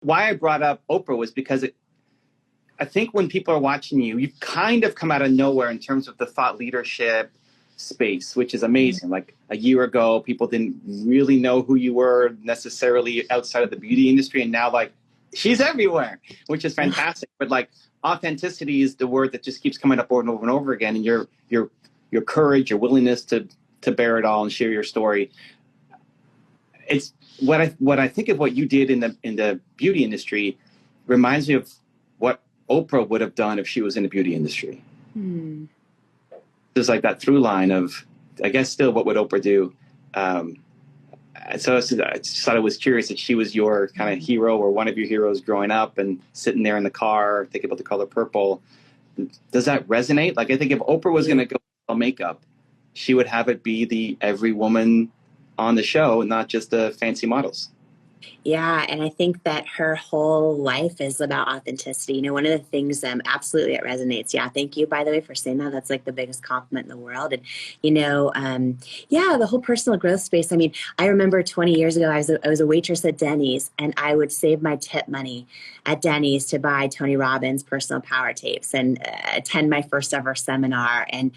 why I brought up Oprah was because I think when people are watching you, you've kind of come out of nowhere in terms of the thought leadership space, which is amazing. Like a year ago, people didn't really know who you were necessarily outside of the beauty industry. And now like she's everywhere, which is fantastic. But like authenticity is the word that just keeps coming up over and over and over again. And your courage, your willingness to bear it all and share your story. It's what I think of what you did in the beauty industry reminds me of what Oprah would have done if she was in the beauty industry. There's like that through line of, I guess, still what would Oprah do? So I just thought it was curious that she was your kind of hero or one of your heroes growing up and sitting there in the car thinking about the color purple. Does that resonate? Like, I think if Oprah was going to go makeup, she would have it be the every woman on the show, not just the fancy models. Yeah. And I think that her whole life is about authenticity. You know, one of the things, absolutely it resonates. Yeah. Thank you, by the way, for saying that. That's like the biggest compliment in the world. And, you know, yeah, the whole personal growth space. I mean, I remember 20 years ago, I was a waitress at Denny's, and I would save my tip money at Denny's to buy Tony Robbins' personal power tapes and attend my first ever seminar. And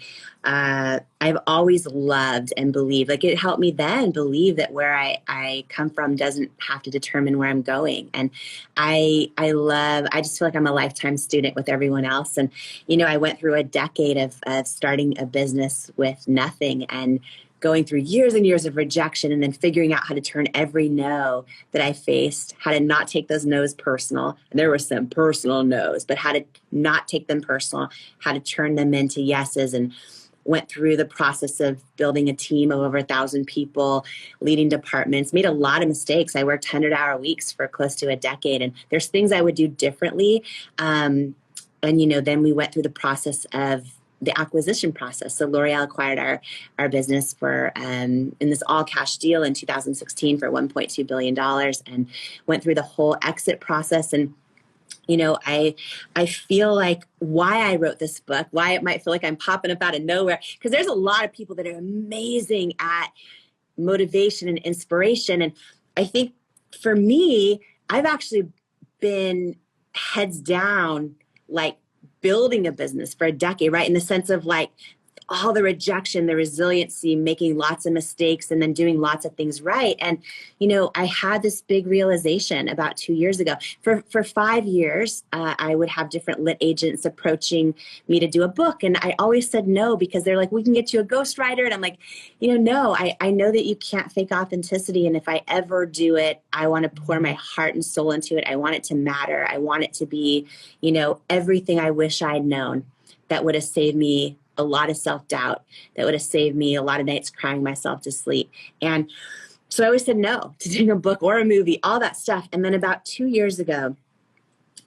I've always loved and believed, like it helped me then believe that where I come from doesn't have to determine where I'm going. And I just feel like I'm a lifetime student with everyone else. And, you know, I went through a decade of starting a business with nothing and going through years and years of rejection, and then figuring out how to turn every no that I faced, how to not take those no's personal. And there were some personal no's, but how to not take them personal, how to turn them into yeses, and went through the process of building a team of over 1,000 people, leading departments, made a lot of mistakes. I worked 100-hour weeks for close to a decade, and there's things I would do differently. And, you know, then we went through the process of the acquisition process. So L'Oreal acquired our business for in this all cash deal in 2016 for $1.2 billion, and went through the whole exit process. And, you know, I feel like why I wrote this book, why it might feel like I'm popping up out of nowhere, because there's a lot of people that are amazing at motivation and inspiration. And I think for me, I've actually been heads down, like building a business for a decade, right? In the sense of like all the rejection, the resiliency, making lots of mistakes, and then doing lots of things right. And, you know, I had this big realization about 2 years ago. For 5 years, I would have different lit agents approaching me to do a book. And I always said no, because they're like, we can get you a ghostwriter. And I'm like, you know, no, I know that you can't fake authenticity. And if I ever do it, I want to pour my heart and soul into it. I want it to matter. I want it to be, you know, everything I wish I'd known that would have saved me a lot of self-doubt, that would have saved me a lot of nights crying myself to sleep. And so I always said no to doing a book or a movie, all that stuff. And then about 2 years ago,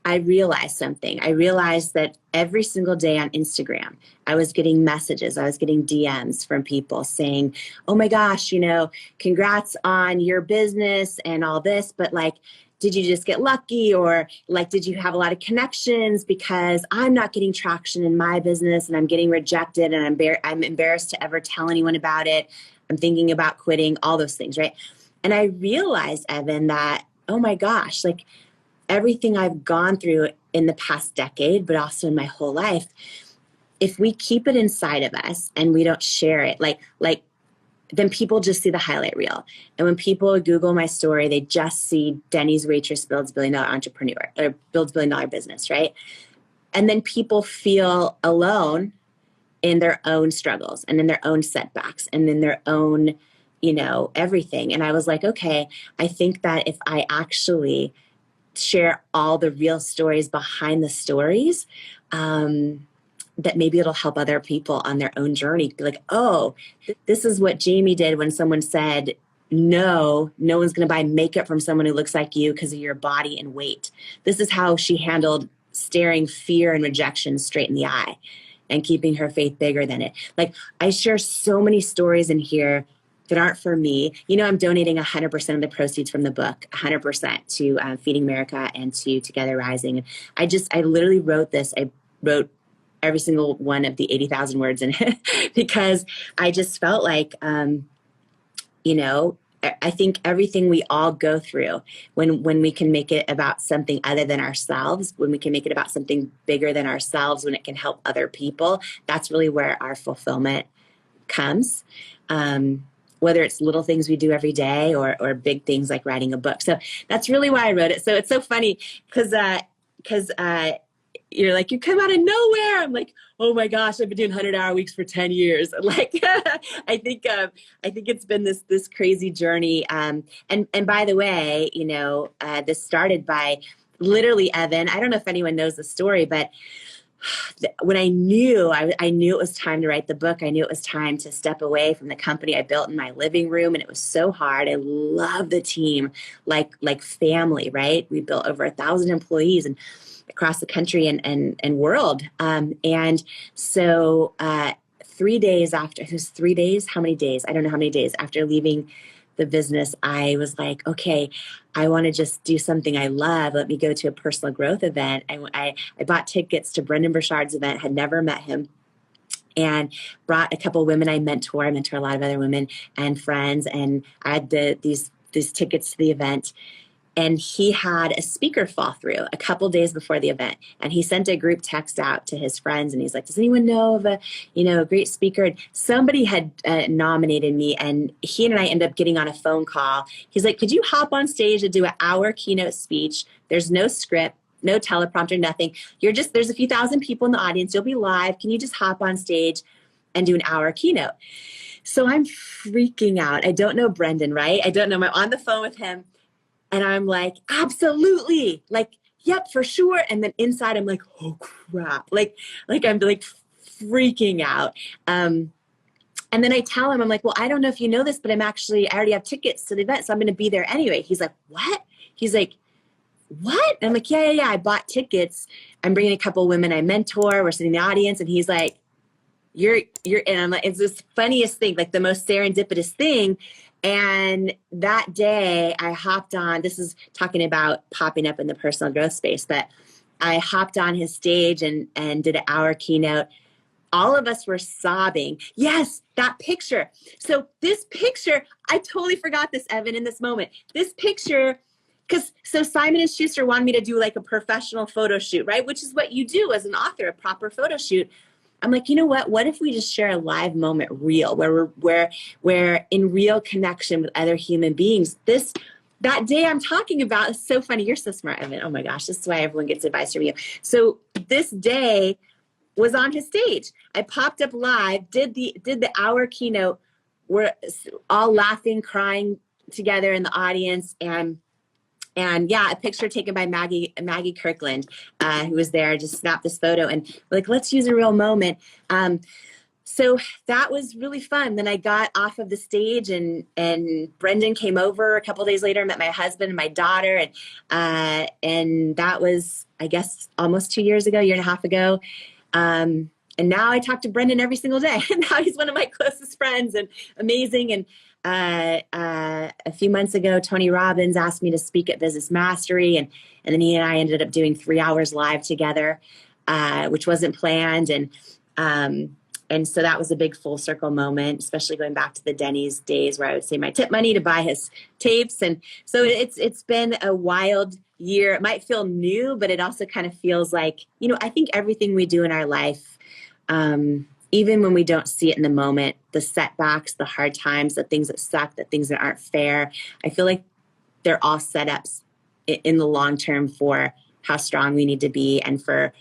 I realized something. I realized that every single day on Instagram, I was getting messages, I was getting DMs from people saying, oh my gosh, you know, congrats on your business and all this, but like, did you just get lucky? Or like, did you have a lot of connections? Because I'm not getting traction in my business and I'm getting rejected, and I'm embarrassed to ever tell anyone about it. I'm thinking about quitting, all those things, right? And I realized, Evan, that, oh my gosh, like everything I've gone through in the past decade, but also in my whole life, if we keep it inside of us and we don't share it, like then people just see the highlight reel. And when people Google my story, they just see Denny's waitress builds $1 billion entrepreneur, or builds $1 billion business, right? And then people feel alone in their own struggles and in their own setbacks and in their own, you know, everything. And I was like, okay, I think that if I actually share all the real stories behind the stories, that maybe it'll help other people on their own journey. Be like, oh, this is what Jamie did when someone said, no one's going to buy makeup from someone who looks like you because of your body and weight. This is how she handled staring fear and rejection straight in the eye and keeping her faith bigger than it. Like, I share so many stories in here that aren't for me. You know, I'm donating 100% of the proceeds from the book, 100% to Feeding America and to Together Rising. I literally wrote this. I wrote every single one of the 80,000 words in it because I just felt like, you know, I think everything we all go through, when we can make it about something other than ourselves, when we can make it about something bigger than ourselves, when it can help other people, that's really where our fulfillment comes. Whether it's little things we do every day or big things like writing a book. So that's really why I wrote it. So it's so funny because you're like, you come out of nowhere. I'm like, oh my gosh, I've been doing 100-hour weeks for 10 years. Like, I think it's been this crazy journey. And by the way, this started by literally Evan. I don't know if anyone knows the story, but when I knew it was time to write the book, I knew it was time to step away from the company I built in my living room. And it was so hard. I love the team, like family, right? We built over 1,000 employees and across the country and world. And so 3 days after, it was 3 days, how many days? I don't know how many days after leaving the business, I was like, okay, I want to just do something I love. Let me go to a personal growth event. And I bought tickets to Brendan Burchard's event, had never met him, and brought a couple of women I mentor. I mentor a lot of other women and friends. And I had these tickets to the event. And he had a speaker fall through a couple days before the event. And he sent a group text out to his friends. And he's like, does anyone know of a great speaker? And somebody had nominated me. And he and I ended up getting on a phone call. He's like, could you hop on stage and do an hour keynote speech? There's no script, no teleprompter, nothing. There's a few thousand people in the audience. You'll be live. Can you just hop on stage and do an hour keynote? So I'm freaking out. I don't know Brendan, right? I don't know. I'm on the phone with him. And I'm like, absolutely. Like, yep, for sure. And then inside I'm like, oh crap. Like I'm like freaking out. And then I tell him, I'm like, well, I don't know if you know this, but I already have tickets to the event. So I'm going to be there anyway. He's like, what? He's like, what? And I'm like, yeah. I bought tickets. I'm bringing a couple of women I mentor. We're sitting in the audience. And he's like, you're, and I'm like, it's this funniest thing, like the most serendipitous thing. And that day I hopped on, this is talking about popping up in the personal growth space, but I hopped on his stage and did an hour keynote. All of us were sobbing. Yes, that picture. So this picture, I totally forgot this, Evan, in this moment. This picture, so Simon & Schuster wanted me to do like a professional photo shoot, right? Which is what you do as an author, a proper photo shoot. I'm like, you know what? What if we just share a live moment real, where we're in real connection with other human beings? That day I'm talking about is so funny. You're so smart, Evan. Oh my gosh, this is why everyone gets advice from you. So this day was on his stage. I popped up live, did the hour keynote. We're all laughing, crying together in the audience, and yeah, a picture taken by Maggie Kirkland, who was there, just snapped this photo. And we're like, let's use a real moment. So that was really fun. Then I got off of the stage and Brendan came over a couple of days later, met my husband and my daughter. And that was, I guess, almost 2 years ago, 1.5 years ago. And now I talk to Brendan every single day. And now he's one of my closest friends and amazing. And a few months ago, Tony Robbins asked me to speak at Business Mastery, and then he and I ended up doing 3 hours live together, which wasn't planned, and so that was a big full circle moment, especially going back to the Denny's days where I would save my tip money to buy his tapes, and so it's been a wild year. It might feel new, but it also kind of feels like, I think everything we do in our life, even when we don't see it in the moment, the setbacks, the hard times, the things that suck, the things that aren't fair, I feel like they're all setups in the long term for how strong we need to be and for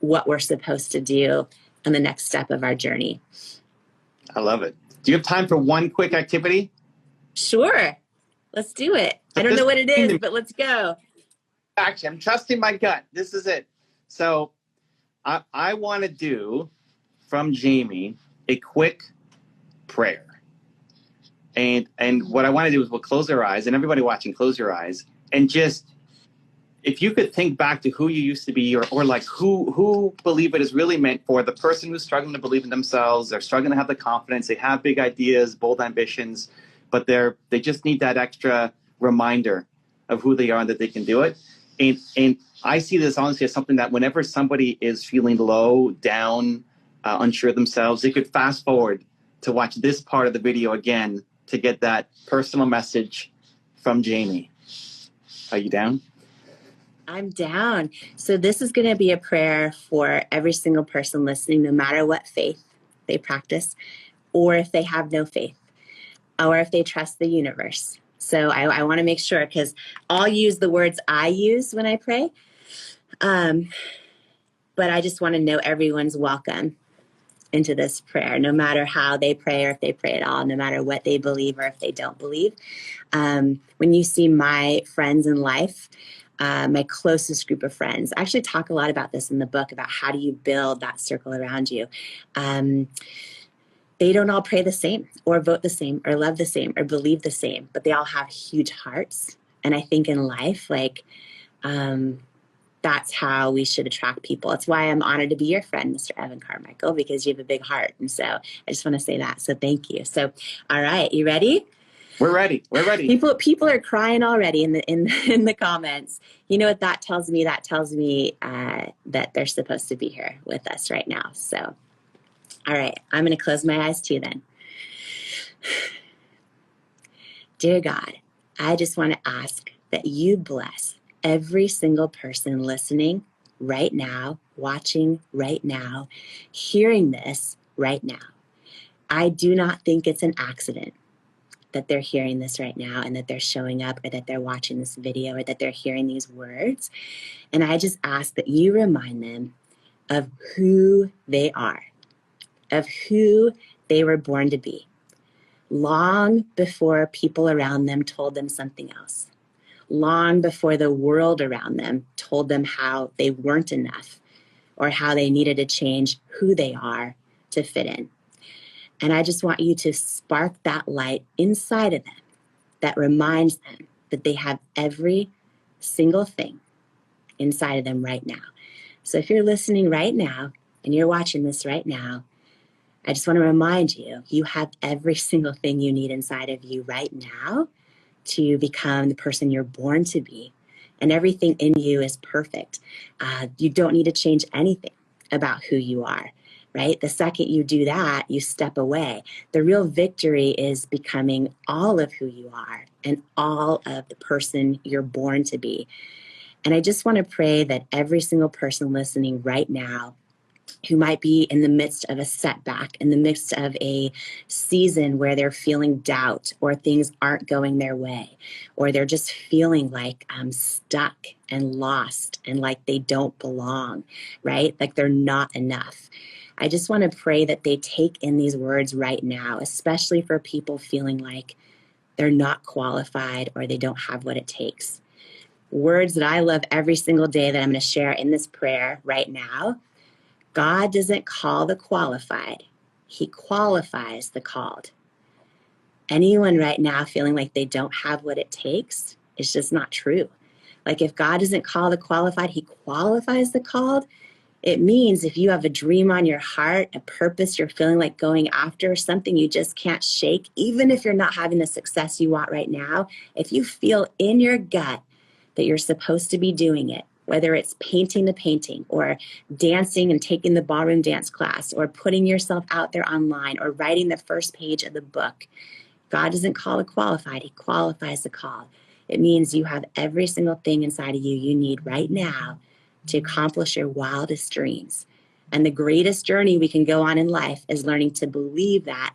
what we're supposed to do on the next step of our journey. I love it. Do you have time for one quick activity? Sure. Let's do it. I don't know what it is, but let's go. Actually, I'm trusting my gut. This is it. So I want to do from Jamie a quick prayer. And what I want to do is we'll close our eyes, and everybody watching, close your eyes, and just, if you could think back to who you used to be, or like who Believe It is really meant for, the person who's struggling to believe in themselves, they're struggling to have the confidence, they have big ideas, bold ambitions, but they just need that extra reminder of who they are and that they can do it. And I see this honestly as something that whenever somebody is feeling low, down, unsure of themselves, they could fast forward to watch this part of the video again to get that personal message from Jamie. Are you down? I'm down. So this is going to be a prayer for every single person listening, no matter what faith they practice, or if they have no faith, or if they trust the universe. So I want to make sure, because I'll use the words I use when I pray. But I just want to know everyone's welcome into this prayer, no matter how they pray or if they pray at all, no matter what they believe or if they don't believe. When you see my friends in life, my closest group of friends, I actually talk a lot about this in the book, about how do you build that circle around you. They don't all pray the same or vote the same or love the same or believe the same, but they all have huge hearts. And I think in life, like, that's how we should attract people. It's why I'm honored to be your friend, Mr. Evan Carmichael, because you have a big heart. And so I just want to say that. So thank you. So, all right, you ready? We're ready. We're ready. People are crying already in the comments. You know what that tells me? That tells me that they're supposed to be here with us right now. So, all right, I'm going to close my eyes too then. Dear God, I just want to ask that you bless every single person listening right now, watching right now, hearing this right now. I do not think it's an accident that they're hearing this right now and that they're showing up, or that they're watching this video, or that they're hearing these words. And I just ask that you remind them of who they are, of who they were born to be, long before people around them told them something else, long before the world around them told them how they weren't enough or how they needed to change who they are to fit in. And I just want you to spark that light inside of them that reminds them that they have every single thing inside of them right now. So if you're listening right now and you're watching this right now, I just want to remind you, you have every single thing you need inside of you right now to become the person you're born to be. And everything in you is perfect. You don't need to change anything about who you are, right? The second you do that, you step away. The real victory is becoming all of who you are and all of the person you're born to be. And I just want to pray that every single person listening right now who might be in the midst of a setback, in the midst of a season where they're feeling doubt, or things aren't going their way, or they're just feeling like stuck and lost and like they don't belong, right? Like they're not enough. I just want to pray that they take in these words right now, especially for people feeling like they're not qualified or they don't have what it takes. Words that I love every single day that I'm going to share in this prayer right now. God doesn't call the qualified. He qualifies the called. Anyone right now feeling like they don't have what it takes is just not true. Like if God doesn't call the qualified, he qualifies the called. It means if you have a dream on your heart, a purpose you're feeling like going after, something you just can't shake, even if you're not having the success you want right now, if you feel in your gut that you're supposed to be doing it, whether it's painting the painting or dancing and taking the ballroom dance class or putting yourself out there online or writing the first page of the book, God doesn't call the qualified, he qualifies the call. It means you have every single thing inside of you you need right now to accomplish your wildest dreams. And the greatest journey we can go on in life is learning to believe that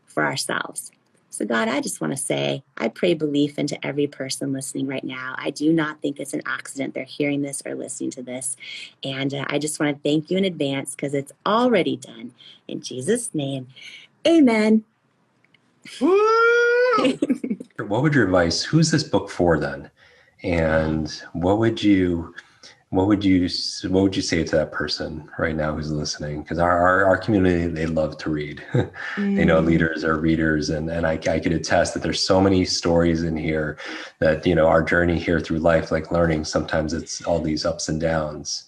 for ourselves. So God, I just want to say, I pray belief into every person listening right now. I do not think it's an accident they're hearing this or listening to this. And I just want to thank you in advance because it's already done. In Jesus' name, amen. What would your advice, who's this book for then? And what would you say to that person right now who's listening? Because our community, they love to read. They know leaders are readers, and I could attest that there's so many stories in here that, you know, our journey here through life, like learning, sometimes it's all these ups and downs,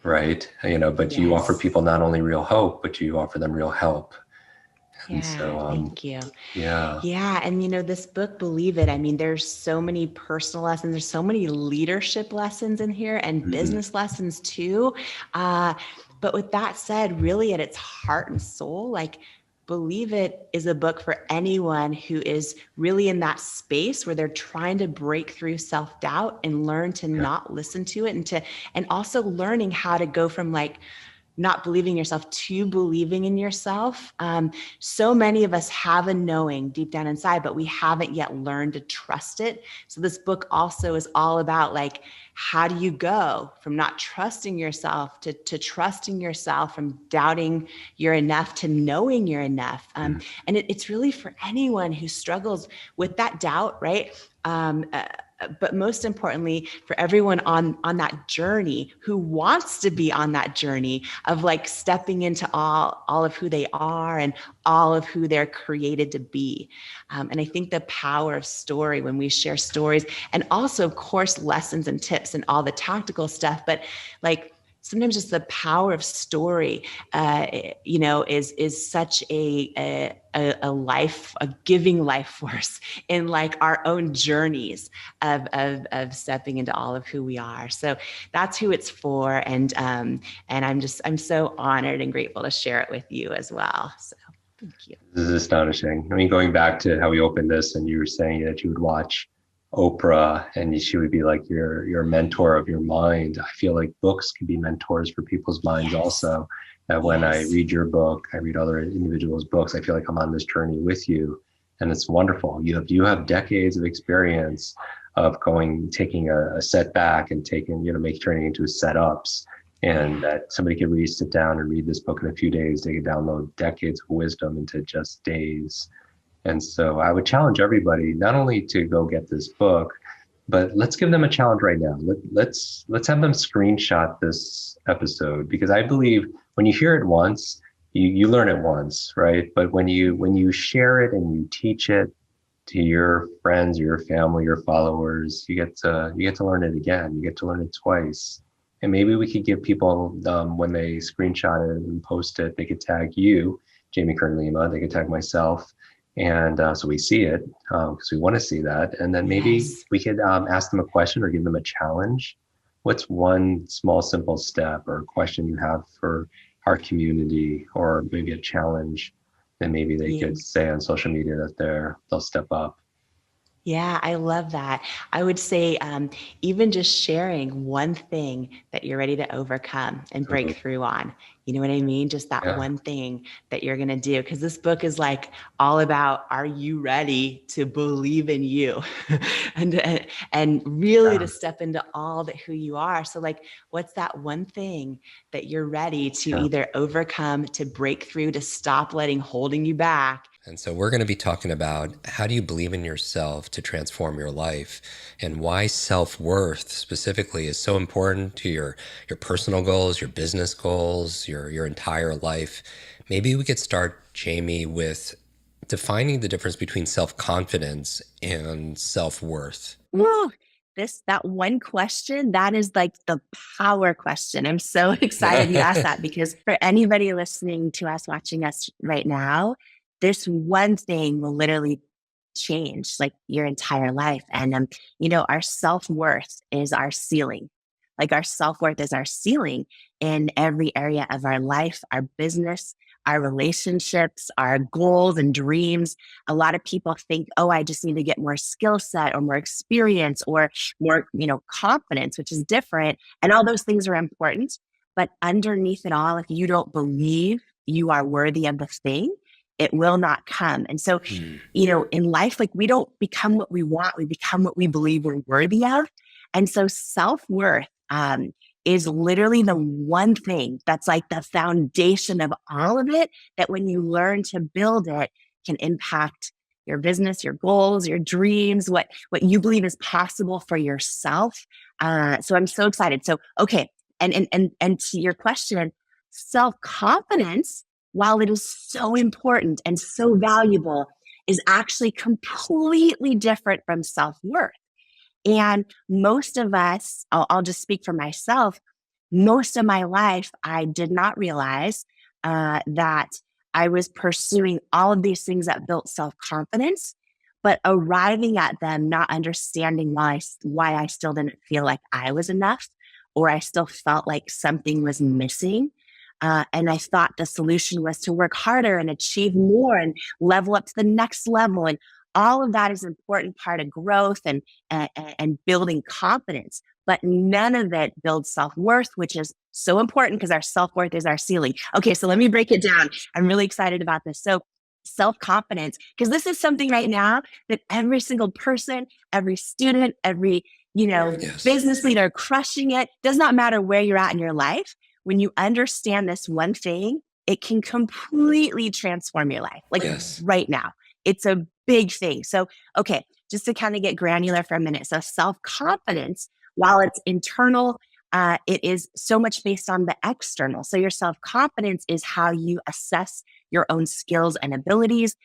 right? You know, but you offer people not only real hope, but you offer them real help. And Thank you. Yeah. And you know, this book, believe it. I mean, there's so many personal lessons. There's so many leadership lessons in here and business lessons too. But with that said, really at its heart and soul, like Believe It is a book for anyone who is really in that space where they're trying to break through self-doubt and learn to not listen to it, and also learning how to go from like not believing in yourself to believing in yourself. So many of us have a knowing deep down inside, but we haven't yet learned to trust it. So this book also is all about like, how do you go from not trusting yourself to trusting yourself, from doubting you're enough to knowing you're enough. And it's really for anyone who struggles with that doubt, right? But most importantly, for everyone on that journey who wants to be on that journey of like stepping into all of who they are and all of who they're created to be. And I think the power of story, when we share stories, and also of course, lessons and tips and all the tactical stuff, but like sometimes just the power of story, is such a giving life force in like our own journeys of stepping into all of who we are. So that's who it's for. And I'm so honored and grateful to share it with you as well. So thank you. This is astonishing. I mean, going back to how we opened this, and you were saying that you would watch Oprah and she would be like your mentor of your mind. I feel like books can be mentors for people's minds also. That when I read your book, I read other individuals' books, I feel like I'm on this journey with you. And it's wonderful. You have decades of experience of taking a setback and turning into setups. And that somebody could sit down and read this book in a few days. They could download decades of wisdom into just days. And so I would challenge everybody not only to go get this book, but let's give them a challenge right now. Let's have them screenshot this episode, because I believe when you hear it once, you learn it once, right? But when you share it and you teach it to your friends, your family, your followers, you get to learn it again. You get to learn it twice. And maybe we could give people, when they screenshot it and post it, they could tag you, Jamie Kern Lima, they could tag myself. And so we see it, because we want to see that. And then maybe we could ask them a question or give them a challenge. What's one small, simple step or question you have for our community, or maybe a challenge that maybe they could say on social media that they'll step up? Yeah, I love that. I would say even just sharing one thing that you're ready to overcome and break through on. You know what I mean? Just that one thing that you're going to do. Because this book is like all about, are you ready to believe in you and really to step into all that who you are? So like, what's that one thing that you're ready to either overcome, to break through, to stop holding you back? And so we're going to be talking about how do you believe in yourself to transform your life, and why self-worth specifically is so important to your personal goals, your business goals, your entire life. Maybe we could start, Jamie, with defining the difference between self-confidence and self-worth. Whoa. That one question, that is like the power question. I'm so excited you asked that, because for anybody listening to us, watching us right now, this one thing will literally change like your entire life. And, our self-worth is our ceiling. Like our self-worth is our ceiling in every area of our life, our business, our relationships, our goals and dreams. A lot of people think, oh, I just need to get more skill set or more experience or more, confidence, which is different. And all those things are important. But underneath it all, if you don't believe you are worthy of the thing, it will not come. And so, in life, like we don't become what we want, we become what we believe we're worthy of. And so self-worth is literally the one thing that's like the foundation of all of it, that when you learn to build it, can impact your business, your goals, your dreams, what you believe is possible for yourself. So I'm so excited. So, okay. And to your question, self-confidence, while it is so important and so valuable, is actually completely different from self-worth. And most of us, I'll just speak for myself, most of my life, I did not realize that I was pursuing all of these things that built self-confidence, but arriving at them, not understanding why I still didn't feel like I was enough, or I still felt like something was missing. And I thought the solution was to work harder and achieve more and level up to the next level. And all of that is an important part of growth and building confidence. But none of it builds self-worth, which is so important because our self-worth is our ceiling. Okay, so let me break it down. I'm really excited about this. So self-confidence, because this is something right now that every single person, every student, every Yes. business leader crushing it, does not matter where you're at in your life. When you understand this one thing, it can completely transform your life. Like Yes. right now, it's a big thing. So, okay, just to kind of get granular for a minute. So self-confidence, while it's internal, it is so much based on the external. So your self-confidence is how you assess your own skills and abilities,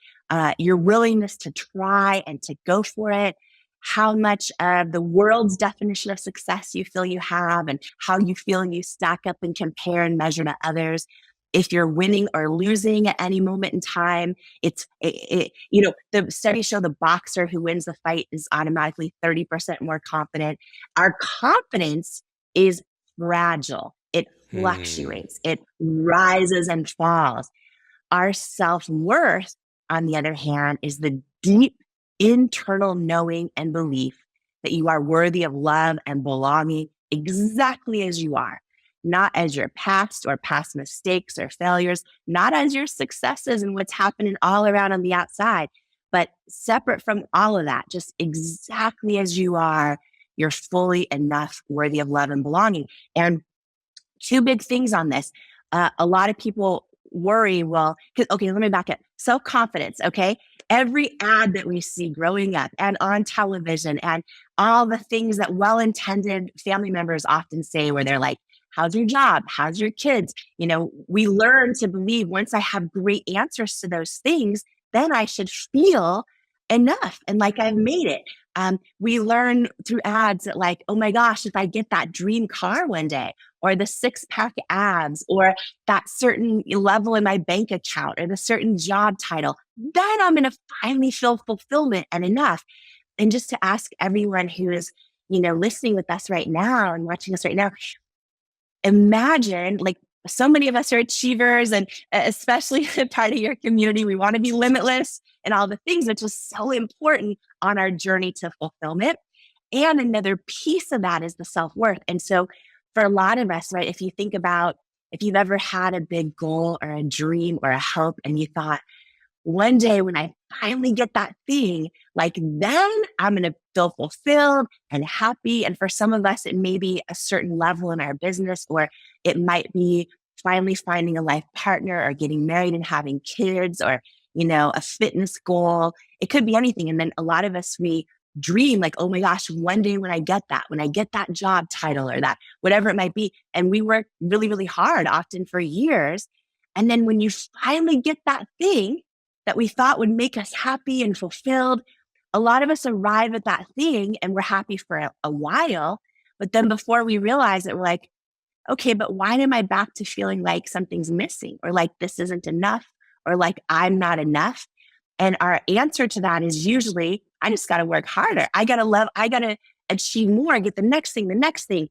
your willingness to try and to go for it, how much of the world's definition of success you feel you have, and how you feel you stack up and compare and measure to others. If you're winning or losing at any moment in time, the studies show the boxer who wins the fight is automatically 30% more confident. Our confidence is fragile. It fluctuates. It rises and falls. Our self-worth, on the other hand, is the deep internal knowing and belief that you are worthy of love and belonging exactly as you are, not as your past or past mistakes or failures, not as your successes and what's happening all around on the outside, but separate from all of that, just exactly as you are, you're fully enough, worthy of love and belonging. And two big things on this. A lot of people worry, well, okay, let me back up. Self-confidence, okay? Every ad that we see growing up and on television and all the things that well-intended family members often say where they're like, how's your job? How's your kids? We learn to believe once I have great answers to those things, then I should feel enough and like I've made it. We learn through ads that like, oh my gosh, if I get that dream car one day, or the 6-pack abs, or that certain level in my bank account, or the certain job title, then I'm going to finally feel fulfillment and enough. And just to ask everyone who is, listening with us right now and watching us right now, imagine, like, so many of us are achievers, and especially part of your community, we want to be limitless and all the things, which is so important on our journey to fulfillment. And another piece of that is the self-worth. And so for a lot of us, right, if you think about, if you've ever had a big goal or a dream or a hope and you thought, one day when I finally get that thing, like then I'm going to feel fulfilled and happy. And for some of us, it may be a certain level in our business, or it might be finally finding a life partner or getting married and having kids, or, a fitness goal. It could be anything. And then a lot of us, we dream like, oh my gosh, one day when I get that job title or that, whatever it might be. And we work really, really hard, often for years. And then when you finally get that thing that we thought would make us happy and fulfilled, a lot of us arrive at that thing and we're happy for a while. But then before we realize it, we're like, okay, but why am I back to feeling like something's missing, or like this isn't enough, or like I'm not enough? And our answer to that is usually, I just got to work harder. I got to achieve more, get the next thing.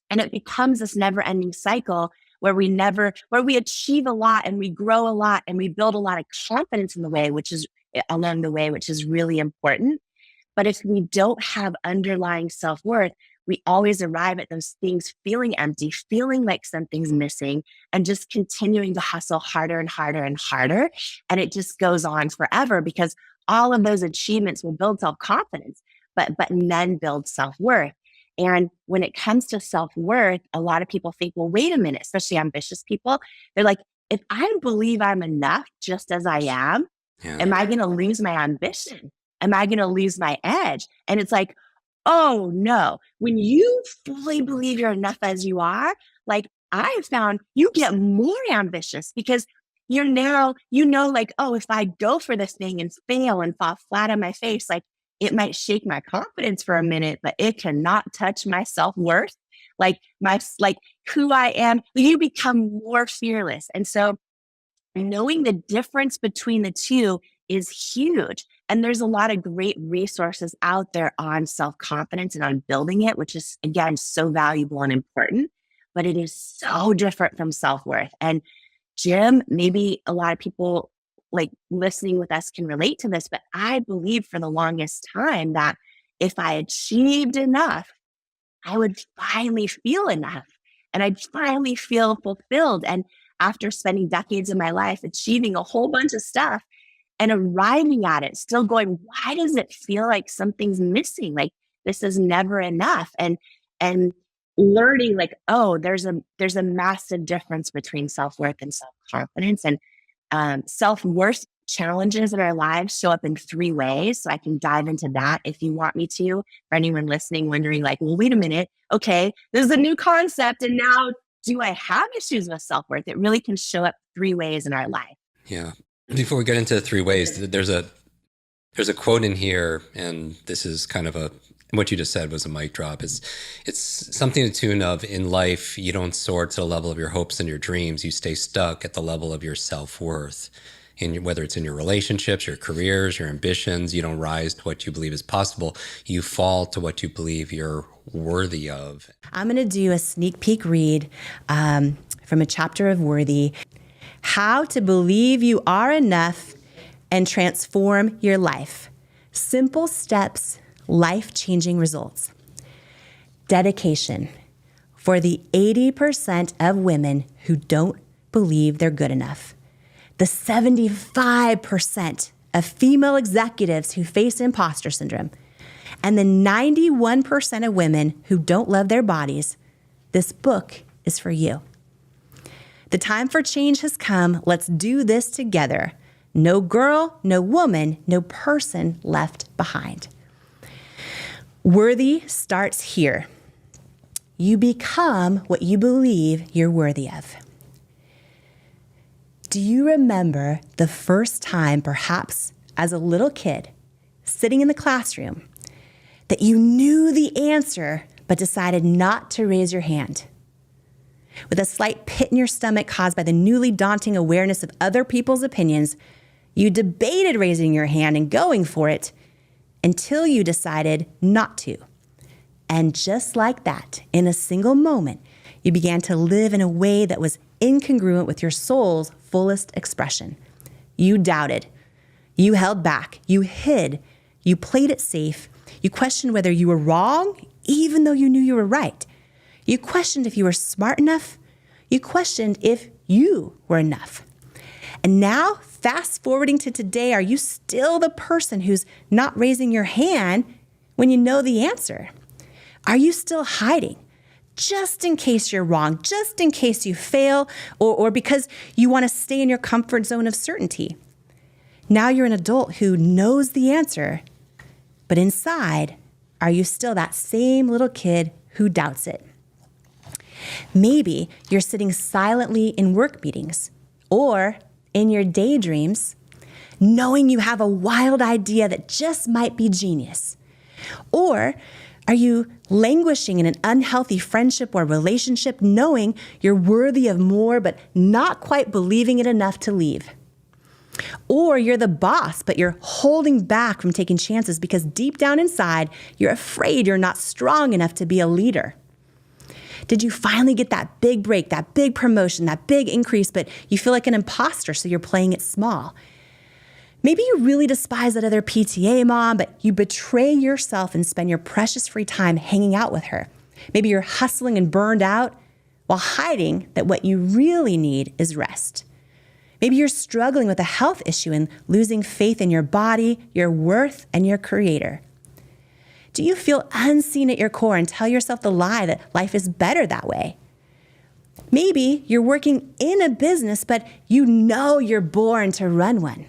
And it becomes this never ending cycle where we achieve a lot and we grow a lot and we build a lot of confidence along the way, which is really important. But if we don't have underlying self-worth, we always arrive at those things feeling empty, feeling like something's missing, and just continuing to hustle harder and harder and harder. And it just goes on forever, because all of those achievements will build self-confidence, but none build self-worth. And when it comes to self-worth, a lot of people think, well, wait a minute, especially ambitious people. They're like, if I believe I'm enough just as I am, am I going to lose my ambition? Am I going to lose my edge? And it's like, oh no, when you fully believe you're enough as you are, like I have found, you get more ambitious, because you're now, like, oh, if I go for this thing and fail and fall flat on my face, like it might shake my confidence for a minute, but it cannot touch my self-worth. Like who I am, you become more fearless. And so knowing the difference between the two is huge. And there's a lot of great resources out there on self-confidence and on building it, which is, again, so valuable and important. but it is so different from self-worth. And Jim, maybe a lot of people like listening with us can relate to this, but I believed for the longest time that if I achieved enough, I would finally feel enough and I'd finally feel fulfilled. And after spending decades of my life achieving a whole bunch of stuff and arriving at it, still going, why does it feel like something's missing? Like this is never enough. And learning like, oh, there's a massive difference between self-worth and self-confidence. And self-worth challenges in our lives show up in 3 ways. So I can dive into that if you want me to. For anyone listening, wondering like, well, wait a minute. Okay, this is a new concept. And now do I have issues with self-worth? It really can show up 3 ways in our life. Yeah. Before we get into the 3 ways, there's a quote in here, and this is kind of what you just said was a mic drop. It's something to the tune of, in life, you don't soar to the level of your hopes and your dreams. You stay stuck at the level of your self-worth. Whether it's in your relationships, your careers, your ambitions, you don't rise to what you believe is possible. You fall to what you believe you're worthy of. I'm going to do a sneak peek read from a chapter of Worthy. How to believe you are enough and transform your life. Simple steps, life-changing results. Dedication. For the 80% of women who don't believe they're good enough. The 75% of female executives who face imposter syndrome, and the 91% of women who don't love their bodies, this book is for you. The time for change has come. Let's do this together. No girl, no woman, no person left behind. Worthy starts here. You become what you believe you're worthy of. Do you remember the first time, perhaps as a little kid, sitting in the classroom, that you knew the answer but decided not to raise your hand? With a slight pit in your stomach caused by the newly daunting awareness of other people's opinions, you debated raising your hand and going for it until you decided not to. And just like that, in a single moment, you began to live in a way that was incongruent with your soul's fullest expression. You doubted. You held back. You hid. You played it safe. You questioned whether you were wrong, even though you knew you were right. You questioned if you were smart enough. You questioned if you were enough. And now, fast forwarding to today, are you still the person who's not raising your hand when you know the answer? Are you still hiding? Just in case you're wrong, just in case you fail, or because you want to stay in your comfort zone of certainty. Now you're an adult who knows the answer, but inside, are you still that same little kid who doubts it? Maybe you're sitting silently in work meetings or in your daydreams, knowing you have a wild idea that just might be genius. Or are you languishing in an unhealthy friendship or relationship, knowing you're worthy of more, but not quite believing it enough to leave? Or you're the boss, but you're holding back from taking chances because deep down inside, you're afraid you're not strong enough to be a leader. Did you finally get that big break, that big promotion, that big increase, but you feel like an imposter, so you're playing it small? Maybe you really despise that other PTA mom, but you betray yourself and spend your precious free time hanging out with her. Maybe you're hustling and burned out while hiding that what you really need is rest. Maybe you're struggling with a health issue and losing faith in your body, your worth, and your creator. Do you feel unseen at your core and tell yourself the lie that life is better that way? Maybe you're working in a business, but you know you're born to run one.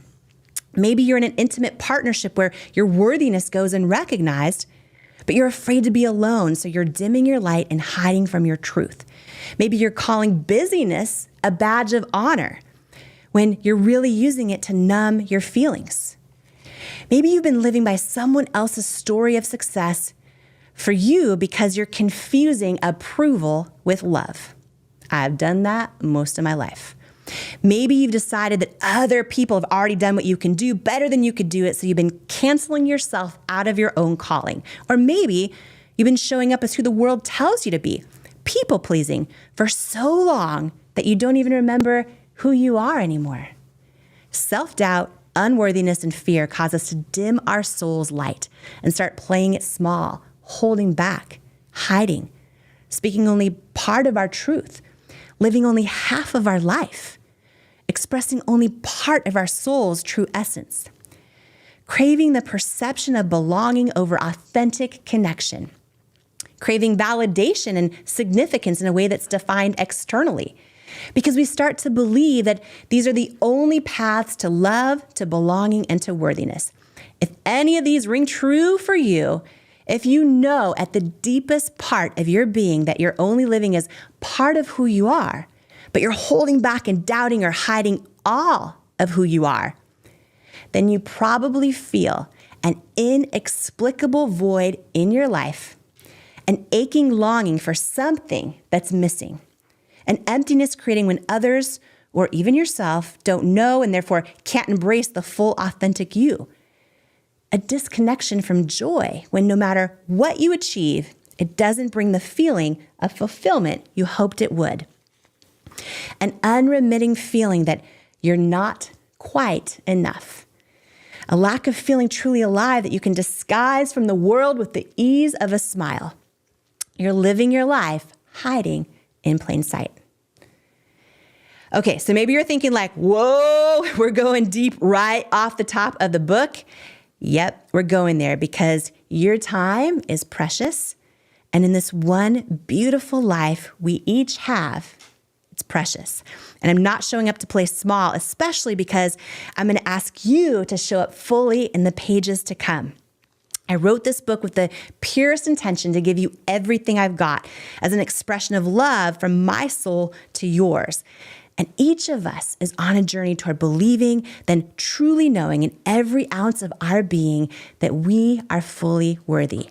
Maybe you're in an intimate partnership where your worthiness goes unrecognized, but you're afraid to be alone, so you're dimming your light and hiding from your truth. Maybe you're calling busyness a badge of honor when you're really using it to numb your feelings. Maybe you've been living by someone else's story of success for you because you're confusing approval with love. I've done that most of my life. Maybe you've decided that other people have already done what you can do better than you could do it, so you've been canceling yourself out of your own calling. Or maybe you've been showing up as who the world tells you to be, people pleasing for so long that you don't even remember who you are anymore. Self-doubt, unworthiness, and fear cause us to dim our soul's light and start playing it small, holding back, hiding, speaking only part of our truth, living only half of our life, expressing only part of our soul's true essence, craving the perception of belonging over authentic connection, craving validation and significance in a way that's defined externally, because we start to believe that these are the only paths to love, to belonging, and to worthiness. If any of these ring true for you, if you know at the deepest part of your being that you're only living as part of who you are, but you're holding back and doubting or hiding all of who you are, then you probably feel an inexplicable void in your life, an aching longing for something that's missing, an emptiness creating when others or even yourself don't know and therefore can't embrace the full authentic you, a disconnection from joy when no matter what you achieve, it doesn't bring the feeling of fulfillment you hoped it would, an unremitting feeling that you're not quite enough, a lack of feeling truly alive that you can disguise from the world with the ease of a smile. You're living your life hiding in plain sight. Okay, so maybe you're thinking like, whoa, we're going deep right off the top of the book. Yep, we're going there because your time is precious. And in this one beautiful life we each have, it's precious. And I'm not showing up to play small, especially because I'm going to ask you to show up fully in the pages to come. I wrote this book with the purest intention to give you everything I've got as an expression of love from my soul to yours. And each of us is on a journey toward believing, then truly knowing in every ounce of our being that we are fully worthy,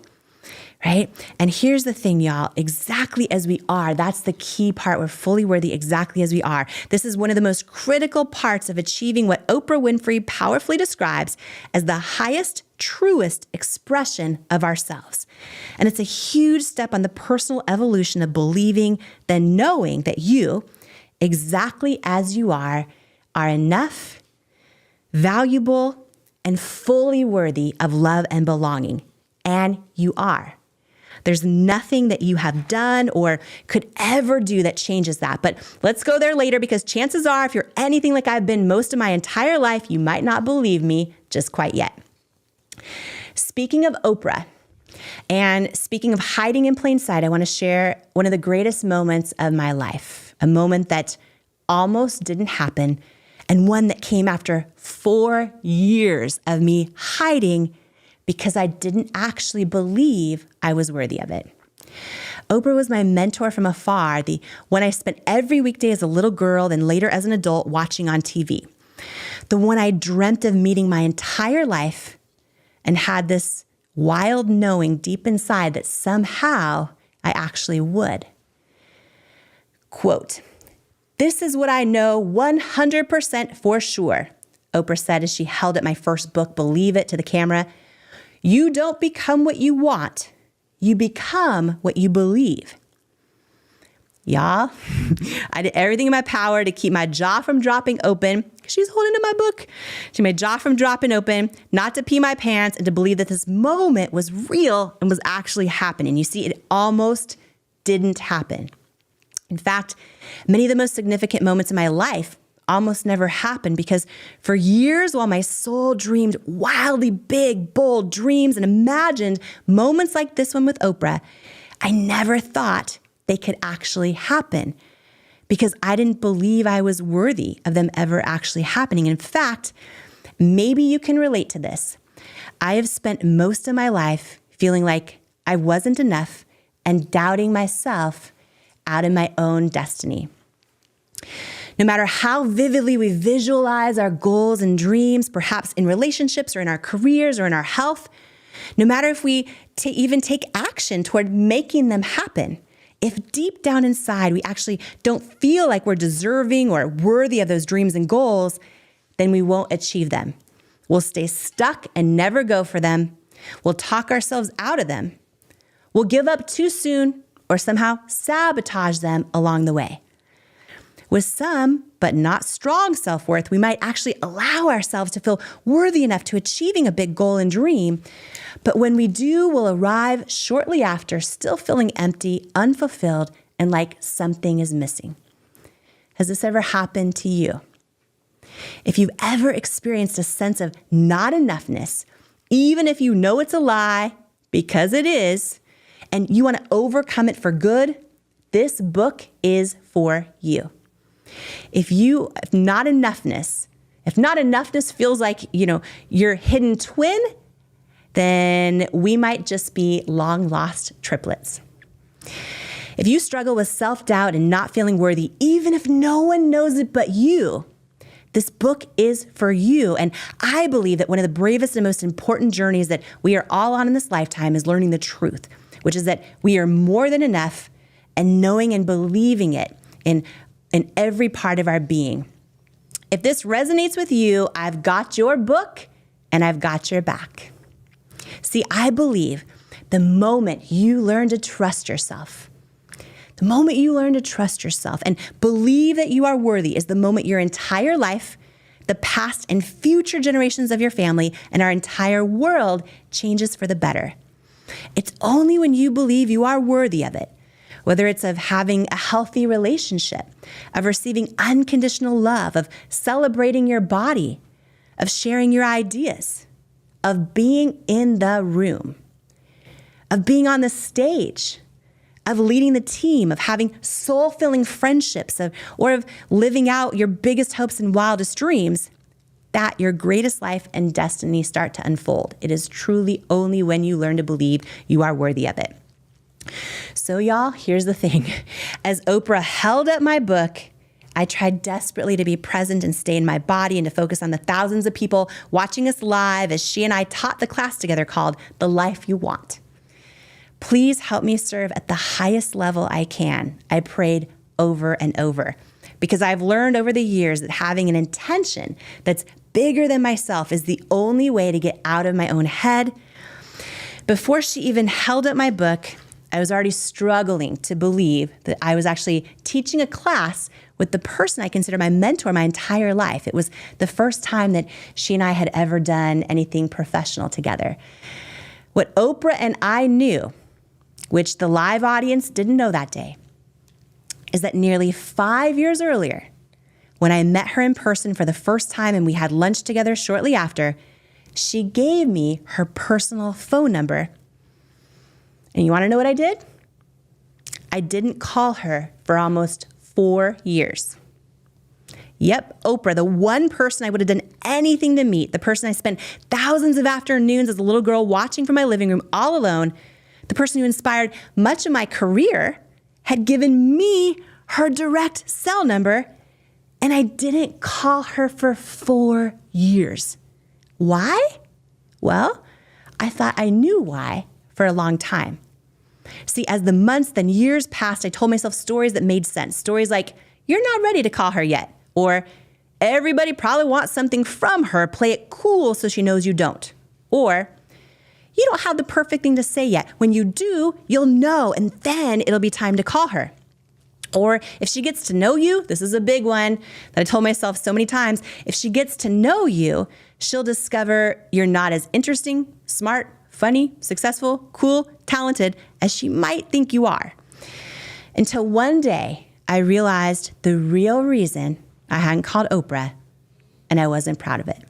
right? And here's the thing, y'all, exactly as we are, that's the key part. We're fully worthy exactly as we are. This is one of the most critical parts of achieving what Oprah Winfrey powerfully describes as the highest, truest expression of ourselves. And it's a huge step on the personal evolution of believing, then knowing that you, exactly as you are enough, valuable, and fully worthy of love and belonging. And you are. There's nothing that you have done or could ever do that changes that. But let's go there later because chances are, if you're anything like I've been most of my entire life, you might not believe me just quite yet. Speaking of Oprah, and speaking of hiding in plain sight, I want to share one of the greatest moments of my life, a moment that almost didn't happen, and one that came after 4 years of me hiding because I didn't actually believe I was worthy of it. Oprah was my mentor from afar, the one I spent every weekday as a little girl, then later as an adult watching on TV. The one I dreamt of meeting my entire life and had this wild knowing deep inside that somehow I actually would. Quote, "This is what I know 100% for sure," Oprah said as she held up my first book, Believe It, to the camera. "You don't become what you want. You become what you believe." Y'all, I did everything in my power to keep my jaw from dropping open. She's holding up my book. She made jaw from dropping open, not to pee my pants, and to believe that this moment was real and was actually happening. You see, it almost didn't happen. In fact, many of the most significant moments in my life almost never happened because for years, while my soul dreamed wildly big, bold dreams and imagined moments like this one with Oprah, I never thought they could actually happen because I didn't believe I was worthy of them ever actually happening. In fact, maybe you can relate to this. I have spent most of my life feeling like I wasn't enough and doubting myself out of my own destiny. No matter how vividly we visualize our goals and dreams, perhaps in relationships or in our careers or in our health, no matter if we even take action toward making them happen, if deep down inside we actually don't feel like we're deserving or worthy of those dreams and goals, then we won't achieve them. We'll stay stuck and never go for them. We'll talk ourselves out of them. We'll give up too soon or somehow sabotage them along the way. With some, but not strong self-worth, we might actually allow ourselves to feel worthy enough to achieving a big goal and dream. But when we do, we'll arrive shortly after still feeling empty, unfulfilled, and like something is missing. Has this ever happened to you? If you've ever experienced a sense of not enoughness, even if you know it's a lie, because it is, and you want to overcome it for good, this book is for you. If not enoughness feels like, your hidden twin, then we might just be long lost triplets. If you struggle with self-doubt and not feeling worthy, even if no one knows it but you, this book is for you. And I believe that one of the bravest and most important journeys that we are all on in this lifetime is learning the truth, which is that we are more than enough, and knowing and believing it in every part of our being. If this resonates with you, I've got your book and I've got your back. See, I believe the moment you learn to trust yourself, and believe that you are worthy is the moment your entire life, the past and future generations of your family, and our entire world changes for the better. It's only when you believe you are worthy of it, whether it's of having a healthy relationship, of receiving unconditional love, of celebrating your body, of sharing your ideas, of being in the room, of being on the stage, of leading the team, of having soul-filling friendships, or of living out your biggest hopes and wildest dreams, that your greatest life and destiny start to unfold. It is truly only when you learn to believe you are worthy of it. So y'all, here's the thing. As Oprah held up my book, I tried desperately to be present and stay in my body and to focus on the thousands of people watching us live as she and I taught the class together called The Life You Want. Please help me serve at the highest level I can. I prayed over and over because I've learned over the years that having an intention that's bigger than myself is the only way to get out of my own head. Before she even held up my book, I was already struggling to believe that I was actually teaching a class with the person I consider my mentor my entire life. It was the first time that she and I had ever done anything professional together. What Oprah and I knew, which the live audience didn't know that day, is that nearly 5 years earlier, when I met her in person for the first time and we had lunch together shortly after, she gave me her personal phone number. And you want to know what I did? I didn't call her for almost 4 years. Yep, Oprah, the one person I would have done anything to meet, the person I spent thousands of afternoons as a little girl watching from my living room all alone, the person who inspired much of my career, had given me her direct cell number, and I didn't call her for 4 years. Why? Well, I thought I knew why for a long time. See, as the months then years passed, I told myself stories that made sense. Stories like, you're not ready to call her yet. Or, everybody probably wants something from her. Play it cool so she knows you don't. Or, you don't have the perfect thing to say yet. When you do, you'll know, and then it'll be time to call her. Or if she gets to know you, this is a big one that I told myself so many times, if she gets to know you, she'll discover you're not as interesting, smart, funny, successful, cool, talented as she might think you are. Until one day, I realized the real reason I hadn't called Oprah, and I wasn't proud of it.